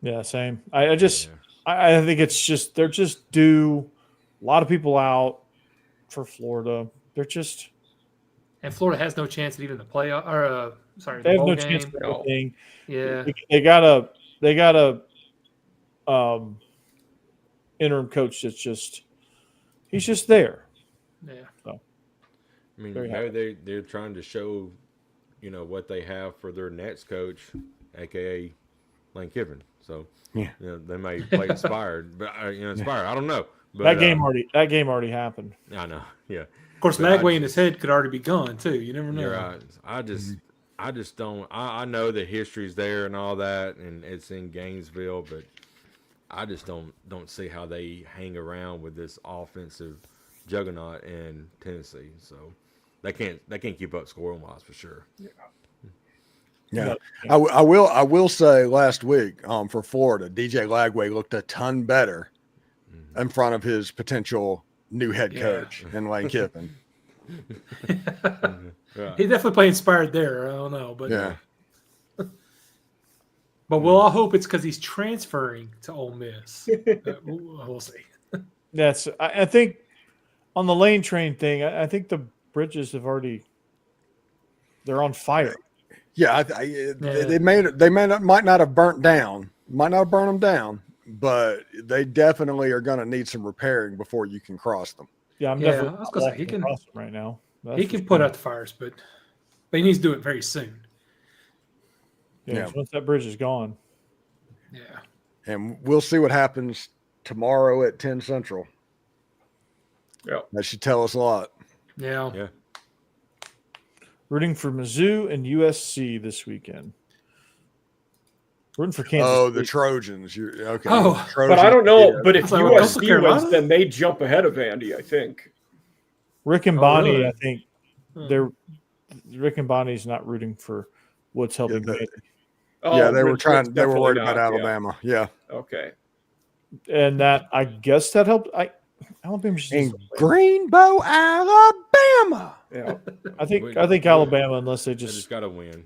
S1: Yeah, same. I think it's just they're just due. A lot of people out for Florida. They're just.
S3: And Florida has no chance at even the playoff.
S1: They have no chance for anything. Yeah, they got a interim coach that's he's just there.
S3: Yeah.
S1: So,
S2: I mean, maybe they're trying to show, what they have for their next coach, aka Lane Kiffin. So they may play inspired, but inspired. I don't know. But,
S1: that game already happened.
S2: I know. Yeah.
S3: Of course, Magway in his head could already be gone too. You never know.
S2: You're right. I just don't. I know the history's there and all that, and it's in Gainesville, but I just don't see how they hang around with this offensive juggernaut in Tennessee. So they can't keep up scoring wise for sure.
S4: Yeah. I will say last week for Florida, DJ Lagway looked a ton better in front of his potential new head coach in Lane Kiffin.
S3: He definitely played inspired there. I don't know, but but we'll all hope it's because he's transferring to Ole Miss. We'll see.
S1: I think on the Lane train thing, I think the bridges they're on fire.
S4: Yeah, they might not have burnt them down, but they definitely are going to need some repairing before you can cross them.
S1: Yeah, I was going to say he can cross them right now.
S3: He can put out the fires, but he needs to do it very soon.
S1: Yeah, once that bridge is gone.
S3: Yeah.
S4: And we'll see what happens tomorrow at 10 Central.
S5: Yeah.
S4: That should tell us a lot.
S3: Yeah.
S2: Yeah.
S1: Rooting for Mizzou and USC this weekend. Rooting for Kansas.
S4: Oh, the Trojans. Okay.
S3: Oh,
S4: Trojans,
S5: but I don't know.
S4: Yeah.
S5: But if USC wins, then they jump ahead of Vandy, I think.
S1: Rick and Bonnie,
S3: really?
S1: I think Rick and Bonnie's not rooting for what's helping Vandy.
S4: They were trying. They were worried about Alabama. Yeah.
S5: Okay.
S1: And I guess that helped. Alabama
S4: in Greenbow, Alabama.
S5: Yeah.
S1: I think Alabama, unless they just
S2: got to win.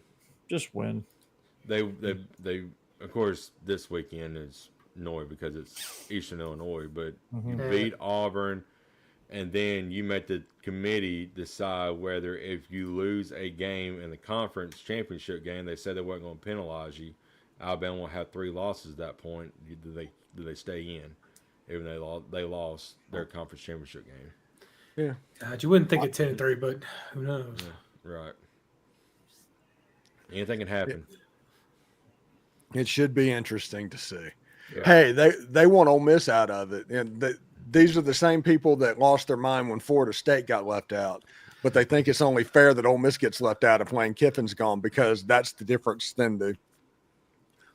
S1: Just win.
S2: They of course this weekend is Illinois because it's Eastern Illinois, but you beat Auburn, and then you make the committee decide whether if you lose a game in the conference championship game, they said they weren't going to penalize you. Alabama will have 3 losses at that point. Do they stay in, even though they lost their conference championship game?
S4: Yeah.
S3: God, you wouldn't think it 10-3, but who knows?
S2: Yeah, right. Anything can happen.
S4: It should be interesting to see.
S5: Yeah.
S4: Hey, they want Ole Miss out of it, and these are the same people that lost their mind when Florida State got left out, but they think it's only fair that Ole Miss gets left out if Lane Kiffin's gone because that's the difference than the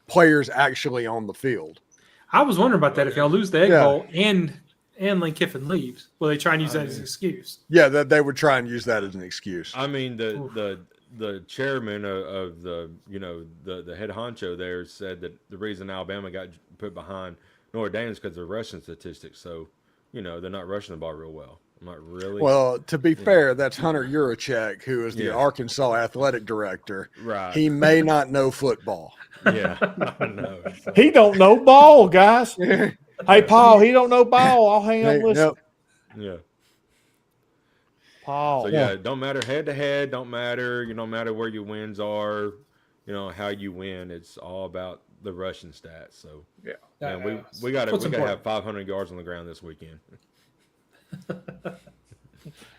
S4: players actually on the field.
S3: I was wondering about that. If y'all lose the Egg Bowl and Lane Kiffin leaves, will they try and use that as an excuse?
S4: Yeah, they would try and use that as an excuse.
S2: I mean, the chairman of the the head honcho there said that the reason Alabama got put behind Notre Dame is because of rushing statistics. So, they're not rushing the ball real well. I'm not really.
S4: Well, to be fair, that's Hunter Yurachek, who is the Arkansas athletic director.
S2: Right.
S4: He may not know football.
S2: Yeah, I know.
S1: He don't know ball, guys. Hey, Paul, he don't know ball. I'll hang on listen.
S2: Yeah.
S1: Paul.
S2: So, it don't matter head to head. Don't matter. No matter where your wins are. how you win. It's all about the rushing stats. So
S5: yeah,
S2: we got to have 500 yards on the ground this weekend.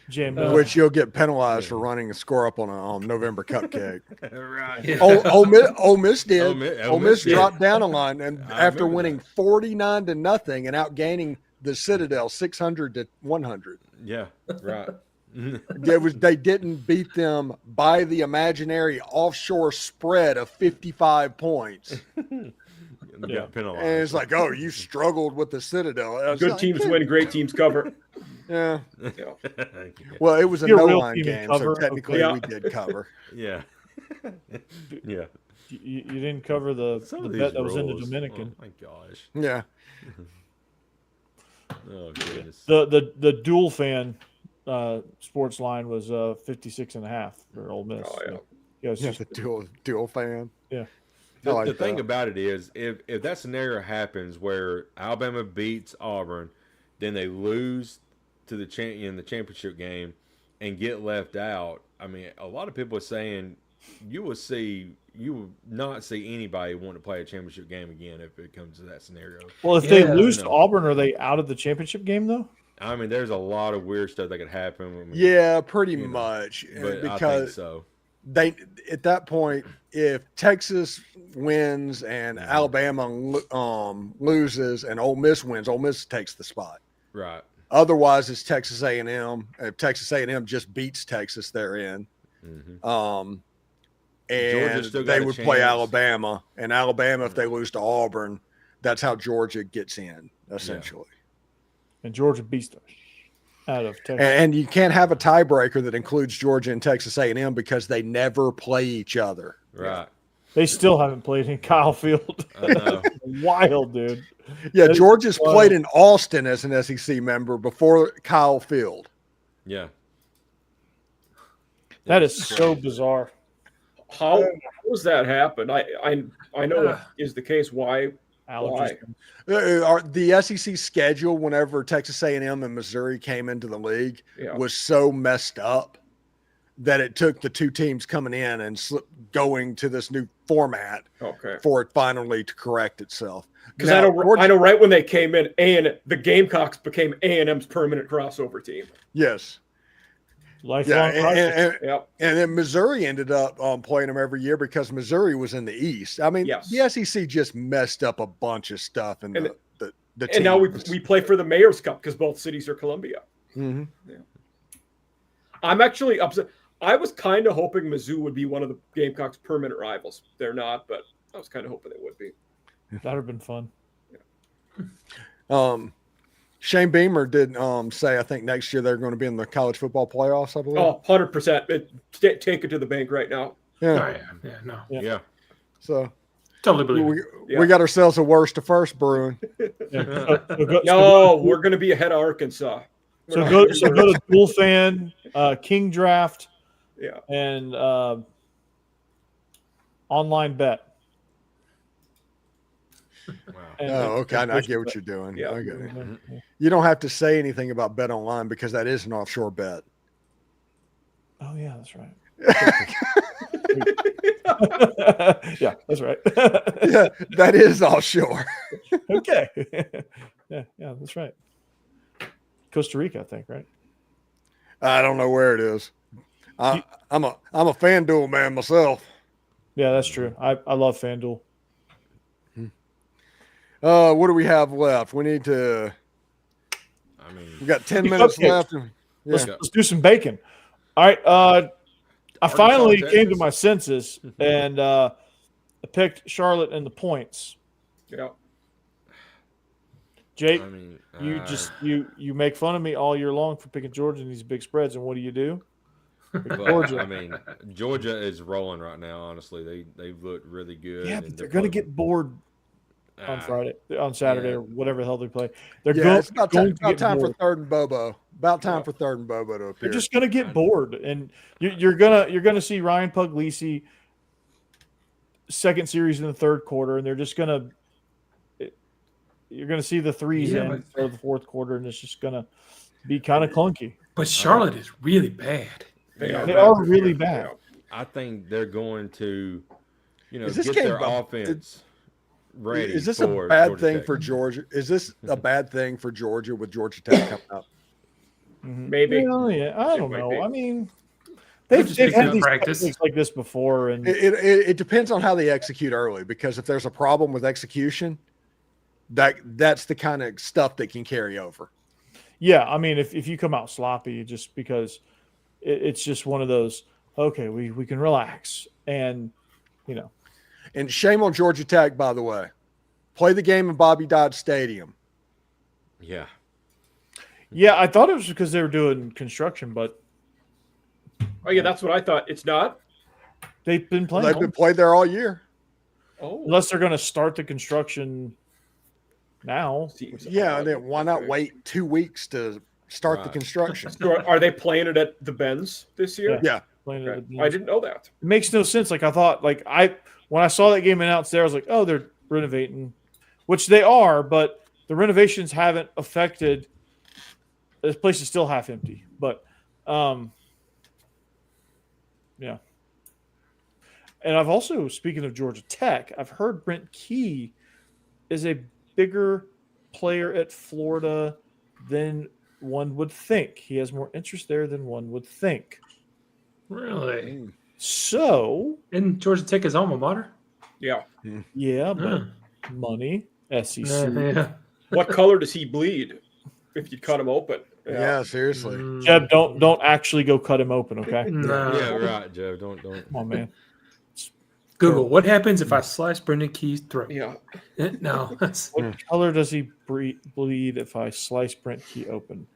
S4: Which you'll get penalized for running a score up on November cupcake.
S2: Right.
S4: Yeah. Ole Miss did. Ole Miss dropped down a line, and after winning 49-0 and outgaining the Citadel 600-100.
S2: Yeah, right.
S4: They didn't beat them by the imaginary offshore spread of 55 points.
S2: Got penalized.
S4: And it's like, oh, you struggled with the Citadel.
S5: Good teams win, great teams cover.
S4: Yeah. Well, it was a no-line game, so technically we did cover.
S2: Yeah. Yeah.
S1: You didn't cover the bet that was in the Dominican.
S2: Oh, my gosh.
S4: Yeah.
S2: Oh, goodness.
S1: The dual fan sports line was 56.5 for Ole Miss.
S5: Oh, yeah.
S4: The dual fan.
S1: Yeah.
S2: The thing about it is, if that scenario happens where Alabama beats Auburn, then they lose to the championship game and get left out. I mean, a lot of people are saying you will not see anybody want to play a championship game again if it comes to that scenario.
S1: Well, if they lose to Auburn, are they out of the championship game though?
S2: I mean, there's a lot of weird stuff that could happen.
S4: Pretty much.
S2: But
S4: because
S2: I think so.
S4: They at that point, if Texas wins and Alabama loses and Ole Miss wins, Ole Miss takes the spot.
S2: Right.
S4: Otherwise, it's Texas A&M. If Texas A&M just beats Texas, they're in.
S2: Mm-hmm.
S4: And they would play Alabama. And Alabama, if they lose to Auburn, that's how Georgia gets in, essentially.
S1: Yeah. And Georgia beats them out of Texas.
S4: And you can't have a tiebreaker that includes Georgia and Texas A&M because they never play each other.
S2: Right.
S1: They still haven't played in Kyle Field.
S2: I know.
S1: Wild, dude.
S4: Yeah, Georgia's played in Austin as an SEC member before Kyle Field.
S2: Yeah.
S1: That is so bizarre.
S5: How does that happen? I know that is the case. Why?
S4: The SEC schedule, whenever Texas A&M and Missouri came into the league, was so messed up that it took the two teams coming in and going to this new format for it finally to correct itself.
S5: Because I know right when they came in, and the Gamecocks became A&M's permanent crossover team.
S4: Yes.
S1: Lifelong
S4: and then Missouri ended up playing them every year because Missouri was in the East. I mean, the SEC just messed up a bunch of stuff. And
S5: now we play for the Mayor's Cup because both cities are Columbia.
S4: Mm-hmm.
S5: Yeah. I'm actually upset. I was kind of hoping Mizzou would be one of the Gamecocks' permanent rivals. They're not, but I was kind of hoping they would be.
S1: That would have been fun.
S5: Yeah.
S4: Shane Beamer did say, I think next year they're going to be in the college football playoffs, I believe.
S5: Oh, 100%. Take it to the bank right now.
S4: Yeah.
S2: Yeah.
S4: So
S3: totally believe
S4: we got ourselves a worst to first brewing.
S5: No, we're going to be ahead of Arkansas.
S1: So go to Dual Fan, King Draft, and online bet.
S2: Wow.
S4: Okay. I get what you're doing.
S5: Yeah.
S4: I get it. You don't have to say anything about bet online because that is an offshore bet.
S1: Oh yeah, that's right. Yeah, that's right.
S4: Yeah, that is offshore.
S1: Okay. Yeah, that's right. Costa Rica, I think, right?
S4: I don't know where it is. I'm a FanDuel man myself.
S1: Yeah, that's true. I love FanDuel.
S4: What do we have left? We need to.
S2: I mean,
S4: we got 10 minutes left.
S1: Let's do some bacon. All right. I finally came to my senses and I picked Charlotte and the points.
S5: Yeah.
S1: Jake, you make fun of me all year long for picking Georgia in these big spreads, and what do?
S2: Georgia. I mean, Georgia is rolling right now. Honestly, they've looked really good.
S1: Yeah, but they're going to get bored on Saturday, or whatever the hell they play. It's about
S4: time for third and Bobo. About time for third and Bobo to appear.
S1: They're just going to get bored, and you're gonna see Ryan Puglisi second series in the third quarter, and they're just gonna. You're going to see the threes in for the fourth quarter, and it's just going to be kind of clunky.
S3: But Charlotte is really bad.
S1: They are really bad.
S2: I think they're going to get their offense ready.
S4: Is this a bad thing for Georgia? Is this a bad thing for Georgia with Georgia Tech coming up?
S5: Maybe.
S1: Well, yeah, I don't know. I mean, they've had these techniques like this before, and
S4: it depends on how they execute early. Because if there's a problem with execution, that's the kind of stuff that can carry over.
S1: Yeah, I mean, if you come out sloppy, just because it's just one of those. Okay, we can relax, and
S4: And shame on Georgia Tech, by the way. Play the game in Bobby Dodd Stadium.
S2: Yeah.
S1: Yeah, I thought it was because they were doing construction, but
S5: oh yeah, that's what I thought. It's not.
S1: They've been playing.
S4: They've been played there all year.
S5: Oh,
S1: unless they're going to start the construction now.
S4: Yeah, and then why not wait 2 weeks to start the construction?
S5: So are they playing it at the Benz this year?
S4: Yeah.
S5: Okay. I didn't know that.
S1: It makes no sense. Like I thought, when I saw that game announced there, I was like, oh, they're renovating, which they are, but the renovations haven't affected. This place is still half empty, but yeah. And I've also, speaking of Georgia Tech, I've heard Brent Key is a bigger player at Florida than one would think. He has more interest there than one would think.
S3: Really?
S1: So,
S3: and Georgia Tech is alma mater?
S5: Yeah.
S1: Yeah, but money, SEC.
S3: Yeah.
S5: What color does he bleed if you cut him open?
S4: Yeah, seriously.
S1: Jeb, don't actually go cut him open, okay?
S3: No.
S2: Yeah, right, Jeb. Don't.
S1: Come on, man.
S3: Google, what happens if I slice Brendan Key's throat?
S5: Yeah.
S3: No.
S1: What color does he bleed if I slice Brent Key open?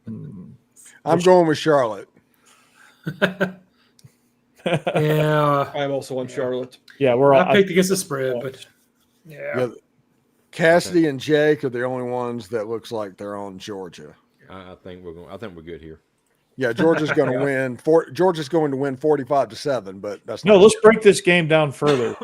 S4: I'm going with Charlotte.
S3: Yeah.
S5: I'm also on Charlotte.
S1: Yeah,
S3: I picked against the spread, but yeah.
S4: Cassidy and Jake are the only ones that looks like they're on Georgia.
S2: I think we're good here.
S4: Yeah, Georgia's going to win. Georgia's going to win 45-7, but that's
S1: no. Let's break this game down further.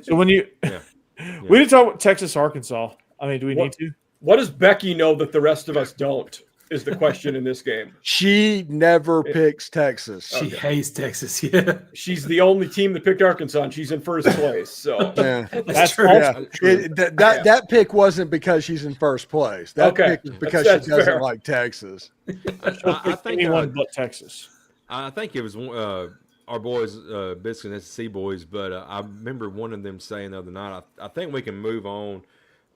S1: So when we didn't talk about Texas, Arkansas. I mean, do we need to?
S5: What does Becky know that the rest of us don't? Is the question in this game.
S4: She never picks Texas.
S3: She hates Texas. Yeah,
S5: she's the only team that picked Arkansas, and she's in first place. So
S4: yeah.
S3: that's true.
S4: That pick wasn't because she's in first place. That pick is because she doesn't like Texas.
S1: I think anyone but Texas.
S2: I think it was our boys, Biscuit and SEC boys, but I remember one of them saying the other night, I think we can move on.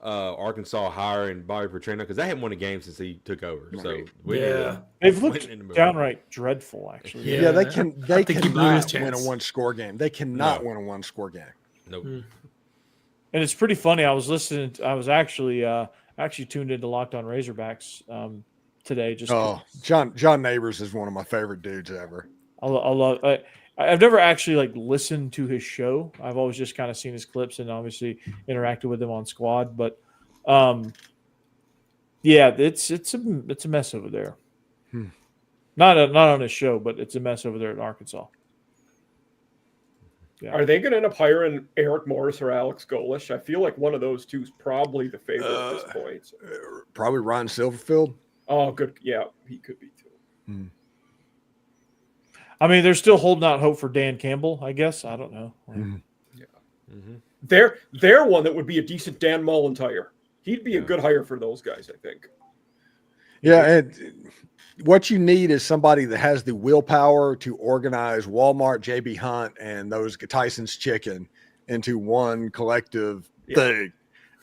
S2: Arkansas hiring Bobby Petrino because they haven't won a game since he took over. So
S1: they've looked downright dreadful. Actually,
S4: yeah, they cannot win a one-score game. They cannot win a one-score game.
S2: Nope.
S1: And it's pretty funny. I was listening. I was actually tuned into Locked On Razorbacks today.
S4: John Neighbors is one of my favorite dudes ever.
S1: I've never actually listened to his show. I've always just kind of seen his clips and obviously interacted with him on Squad. But it's a mess over there. Not on his show, but it's a mess over there in Arkansas. Yeah.
S5: Are they going to end up hiring Eric Morris or Alex Golish? I feel like one of those two is probably the favorite at this point.
S4: Probably Ryan Silverfield.
S5: Oh, good. Yeah, he could be too.
S1: I mean, they're still holding out hope for Dan Campbell, I guess. I don't know.
S5: They're one that would be a decent Dan Mullen hire. He'd be a good hire for those guys, I think.
S4: Yeah, and what you need is somebody that has the willpower to organize Walmart, JB Hunt, and those Tyson's Chicken into one collective thing.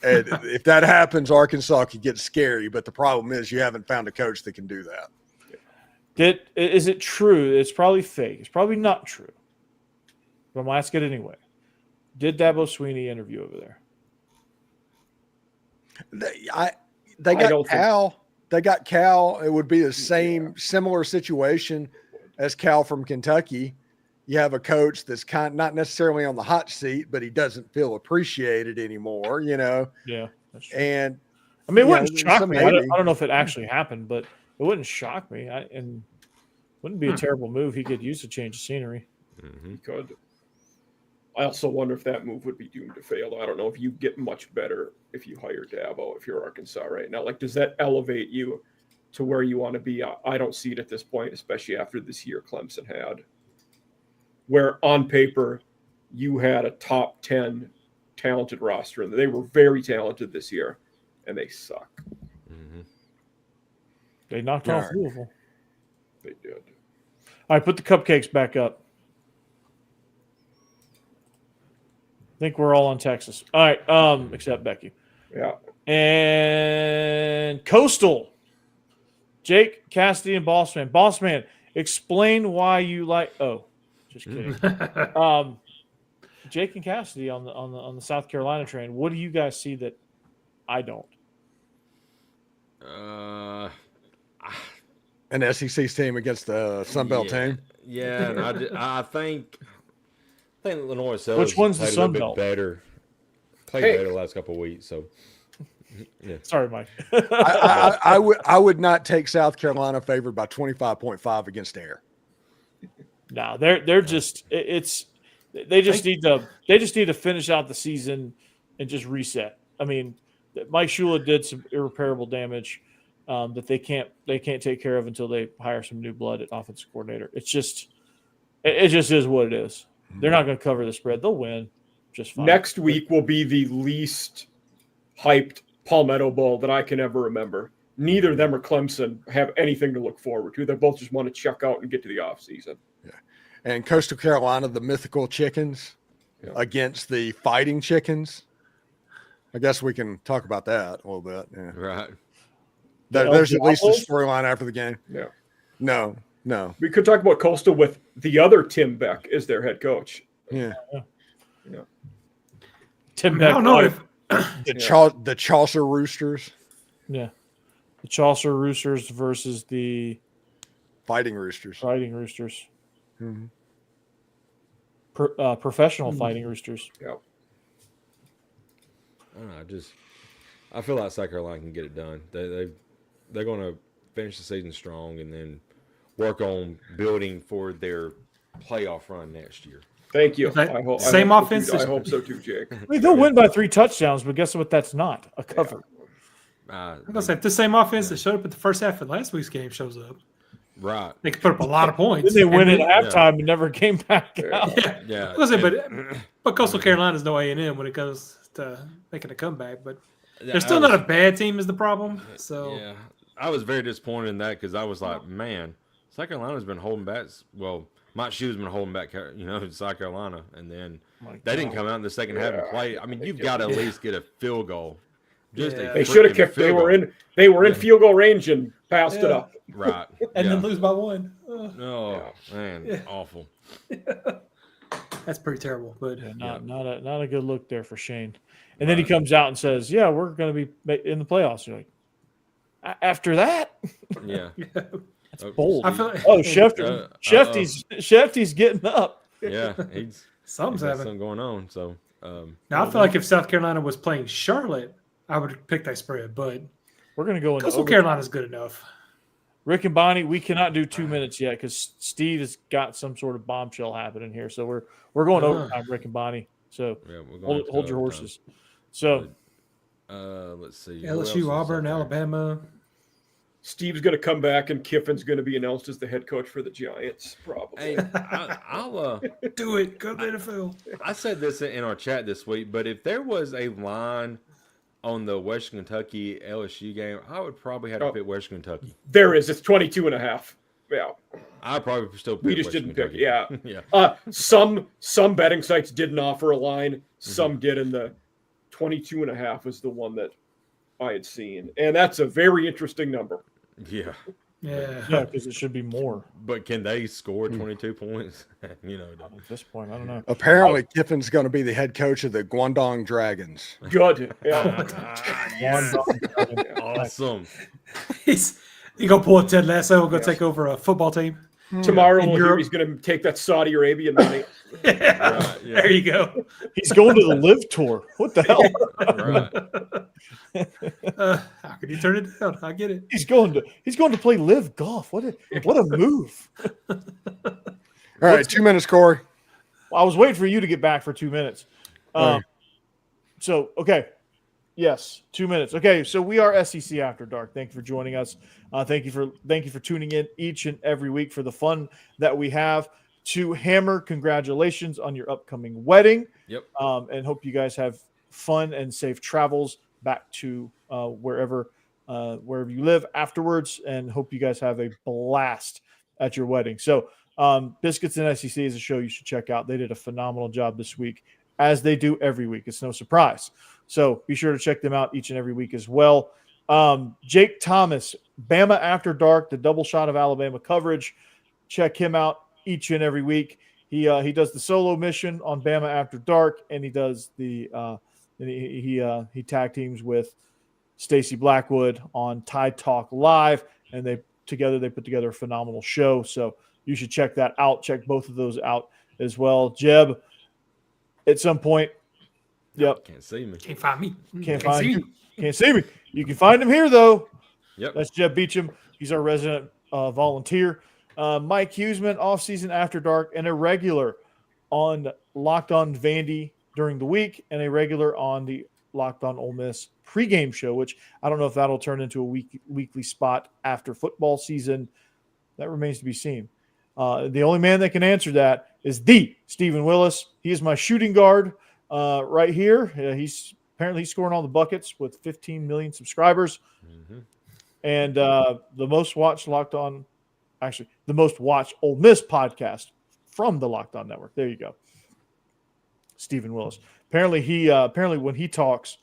S4: And if that happens, Arkansas could get scary. But the problem is you haven't found a coach that can do that.
S1: Is it true? It's probably fake. It's probably not true. But I'm going to ask it anyway. Did Dabo Swinney interview over there?
S4: They got Cal. They got Cal. It would be the similar situation as Cal from Kentucky. You have a coach that's not necessarily on the hot seat, but he doesn't feel appreciated anymore, Yeah,
S1: that's true.
S4: And
S1: I mean, it wouldn't shock me. I don't know if it actually happened, but it wouldn't shock me. And wouldn't be a terrible move. He could use a change of scenery.
S5: He could. I also wonder if that move would be doomed to fail. I don't know if you get much better if you hire Dabo, if you're Arkansas right now. Does that elevate you to where you want to be? I don't see it at this point, especially after this year Clemson had, where on paper you had a top 10 talented roster, and they were very talented this year, and they suck.
S2: Mm-hmm.
S1: They knocked off Louisville.
S5: They did.
S1: All right, put the cupcakes back up. I think we're all on Texas. All right, except Becky.
S5: Yeah.
S1: And Coastal. Jake, Cassidy, and Bossman. Bossman, explain why you like. Oh, just kidding. Jake and Cassidy on the South Carolina train. What do you guys see that I don't?
S4: An SEC team against the Sun Belt team.
S2: Yeah, and I think Illinois Sellers
S1: Which one's the
S2: played a
S1: Sun
S2: little
S1: Belt?
S2: bit better. Played better the last couple of weeks. So, yeah.
S1: Sorry, Mike.
S4: I would not take South Carolina favored by 25.5 against Air.
S1: No, they're just they just need to finish out the season and just reset. I mean, Mike Shula did some irreparable damage that they can't take care of until they hire some new blood at offensive coordinator. It just is what it is. They're not going to cover the spread. They'll win just fine.
S5: Next week will be the least hyped Palmetto Bowl that I can ever remember. Neither of them or Clemson have anything to look forward to. They both just want to check out and get to the offseason.
S4: Yeah. And Coastal Carolina, the mythical chickens against the fighting chickens. I guess we can talk about that a little bit. Yeah.
S2: Right.
S4: There's at least a storyline after the game.
S5: Yeah.
S4: No.
S5: We could talk about Coastal with the other Tim Beck as their head coach.
S4: Yeah.
S1: Tim Beck.
S3: I don't know if
S4: the Chaucer Roosters.
S1: Yeah. The Chaucer Roosters versus the
S4: Fighting Roosters.
S1: Mm-hmm. Professional Fighting Roosters.
S5: Yeah.
S2: I don't know. I feel like South Carolina can get it done. They're going to finish the season strong and then work on building for their playoff run next year.
S5: Thank you.
S3: I
S5: hope so too, Jake.
S1: I mean, they'll win by 3 touchdowns, but guess what? That's not a cover.
S3: I'm going to say, if the same offense that showed up at the first half of last week's game shows up,
S2: right,
S3: they could put up a lot of points.
S1: Then they win at halftime and never came back out.
S2: Yeah.
S3: But Coastal Carolina's no A&M when it goes to making a comeback. But they're still not a bad team is the problem. So
S2: yeah, I was very disappointed in that because I was like, man, South Carolina's been holding back. Well, Mike Shue's been holding back, South Carolina, and then they didn't come out in the second half and play. I mean, you've got to at least get a field goal.
S5: They should have kicked. They were in field goal range and passed it up.
S2: Right,
S3: and then lose by 1.
S2: Man, awful.
S3: That's pretty terrible. But
S1: not a good look there for Shane. And then he comes out and says, "Yeah, we're going to be in the playoffs." You're like, after that,
S2: yeah.
S1: That's bold.
S3: I feel like,
S1: Shefty's getting up.
S2: Yeah, something going on. So
S3: now I feel like if South Carolina was playing Charlotte, I would pick that spread. But
S1: we're going to go into
S3: Coastal Carolina's good enough.
S1: Rick and Bonnie, we cannot do 2 minutes yet because Steve has got some sort of bombshell happening here. So we're going overtime, Rick and Bonnie. So hold your horses. So
S2: let's see.
S3: LSU, Auburn, Alabama.
S5: Steve's going to come back, and Kiffin's going to be announced as the head coach for the Giants, probably.
S2: Hey, I'll
S3: do it. Go to the NFL.
S2: I said this in our chat this week, but if there was a line on the Western Kentucky LSU game, I would probably have to pick Western Kentucky.
S5: There is. It's 22.5. Yeah.
S2: I'd probably still pick
S5: We just
S2: Western
S5: didn't pick
S2: Kentucky.
S5: it. Yeah. Some betting sites didn't offer a line. Some did, and the 22.5 was the one that I had seen. And that's a very interesting number.
S2: Yeah.
S1: Yeah, because it should be more.
S2: But can they score 22 points?
S1: At this point, I don't know.
S4: Apparently, Kiffin's going to be the head coach of the Guangdong Dragons.
S5: Good. Yeah.
S2: Awesome.
S3: He's going to pull a Ted Lasso and go take over a football team.
S5: Tomorrow we'll hear he's going to take that Saudi Arabian money.
S3: There you go.
S1: He's going to the Live Tour. What the hell?
S3: How could you turn it down? I get it.
S1: He's going to play Live Golf. What a move!
S4: All right, 2 minutes, Corey.
S1: Well, I was waiting for you to get back for 2 minutes. So okay. Yes, 2 minutes. Okay, so we are SEC After Dark. Thank you for joining us. Thank you for tuning in each and every week for the fun that we have. To Hammer, congratulations on your upcoming wedding.
S2: Yep.
S1: And hope you guys have fun and safe travels back to wherever you live afterwards, and hope you guys have a blast at your wedding. So Biscuits and SEC is a show you should check out. They did a phenomenal job this week, as they do every week. It's no surprise. So be sure to check them out each and every week as well. Jake Thomas, Bama After Dark, the double shot of Alabama coverage. Check him out each and every week. He does the solo mission on Bama After Dark, and he does the he tag teams with Stacey Blackwood on Tide Talk Live, and they put together a phenomenal show. So you should check that out. Check both of those out as well. Jeb, at some point, yep,
S2: can't see me,
S3: can't find me,
S1: can't find you, can't see me. You can find him here though.
S2: Yep,
S1: that's Jeb Beecham. He's our resident volunteer. Mike Huseman, off-season After Dark, and a regular on Locked On Vandy during the week, and a regular on the Locked On Ole Miss pregame show, which I don't know if that'll turn into a weekly spot after football season. That remains to be seen. The only man that can answer that is the Stephen Willis. He is my shooting guard right here. He's apparently scoring all the buckets with 15 million subscribers.
S2: Mm-hmm.
S1: And the most watched the most watched Ole Miss podcast from the Locked On Network. There you go. Stephen Willis. Apparently when he talks,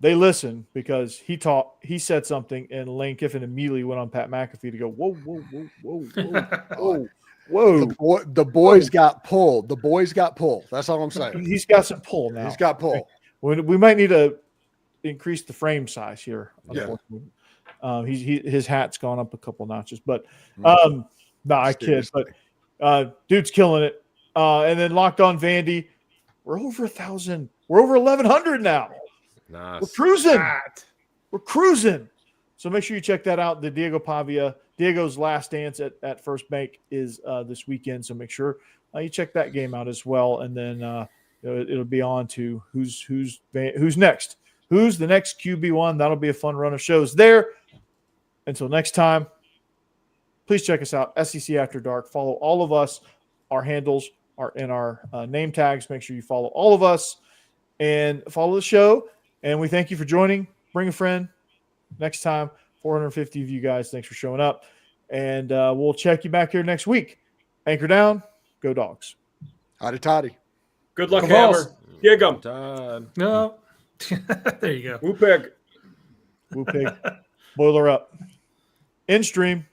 S1: they listen, because he said something and Lane Kiffin immediately went on Pat McAfee to go, whoa, whoa, whoa, whoa, whoa, whoa, whoa.
S4: The boys got pulled. The boys got pulled. That's all I'm saying.
S1: He's got some pull now.
S4: He's got pull.
S1: We might need to increase the frame size here.
S4: Yeah.
S1: His hat's gone up a couple notches, but I kid. But dude's killing it. And then Locked On Vandy, we're over 1,000. We're over 1,100 now.
S2: Nice.
S1: We're cruising. We're cruising. So make sure you check that out. The Diego's last dance at First Bank is this weekend. So make sure you check that game out as well. And then it'll be on to who's next. Who's the next QB1? That'll be a fun run of shows there. Until next time, please check us out, SEC After Dark. Follow all of us. Our handles are in our name tags. Make sure you follow all of us and follow the show. And we thank you for joining. Bring a friend. Next time, 450 of you guys. Thanks for showing up. And we'll check you back here next week. Anchor down. Go Dogs.
S4: Howdy toddy.
S5: Good luck, Hammer. Gig 'em.
S3: No. There you go.
S5: Woo pig.
S1: Woo pig. Boiler up. In stream.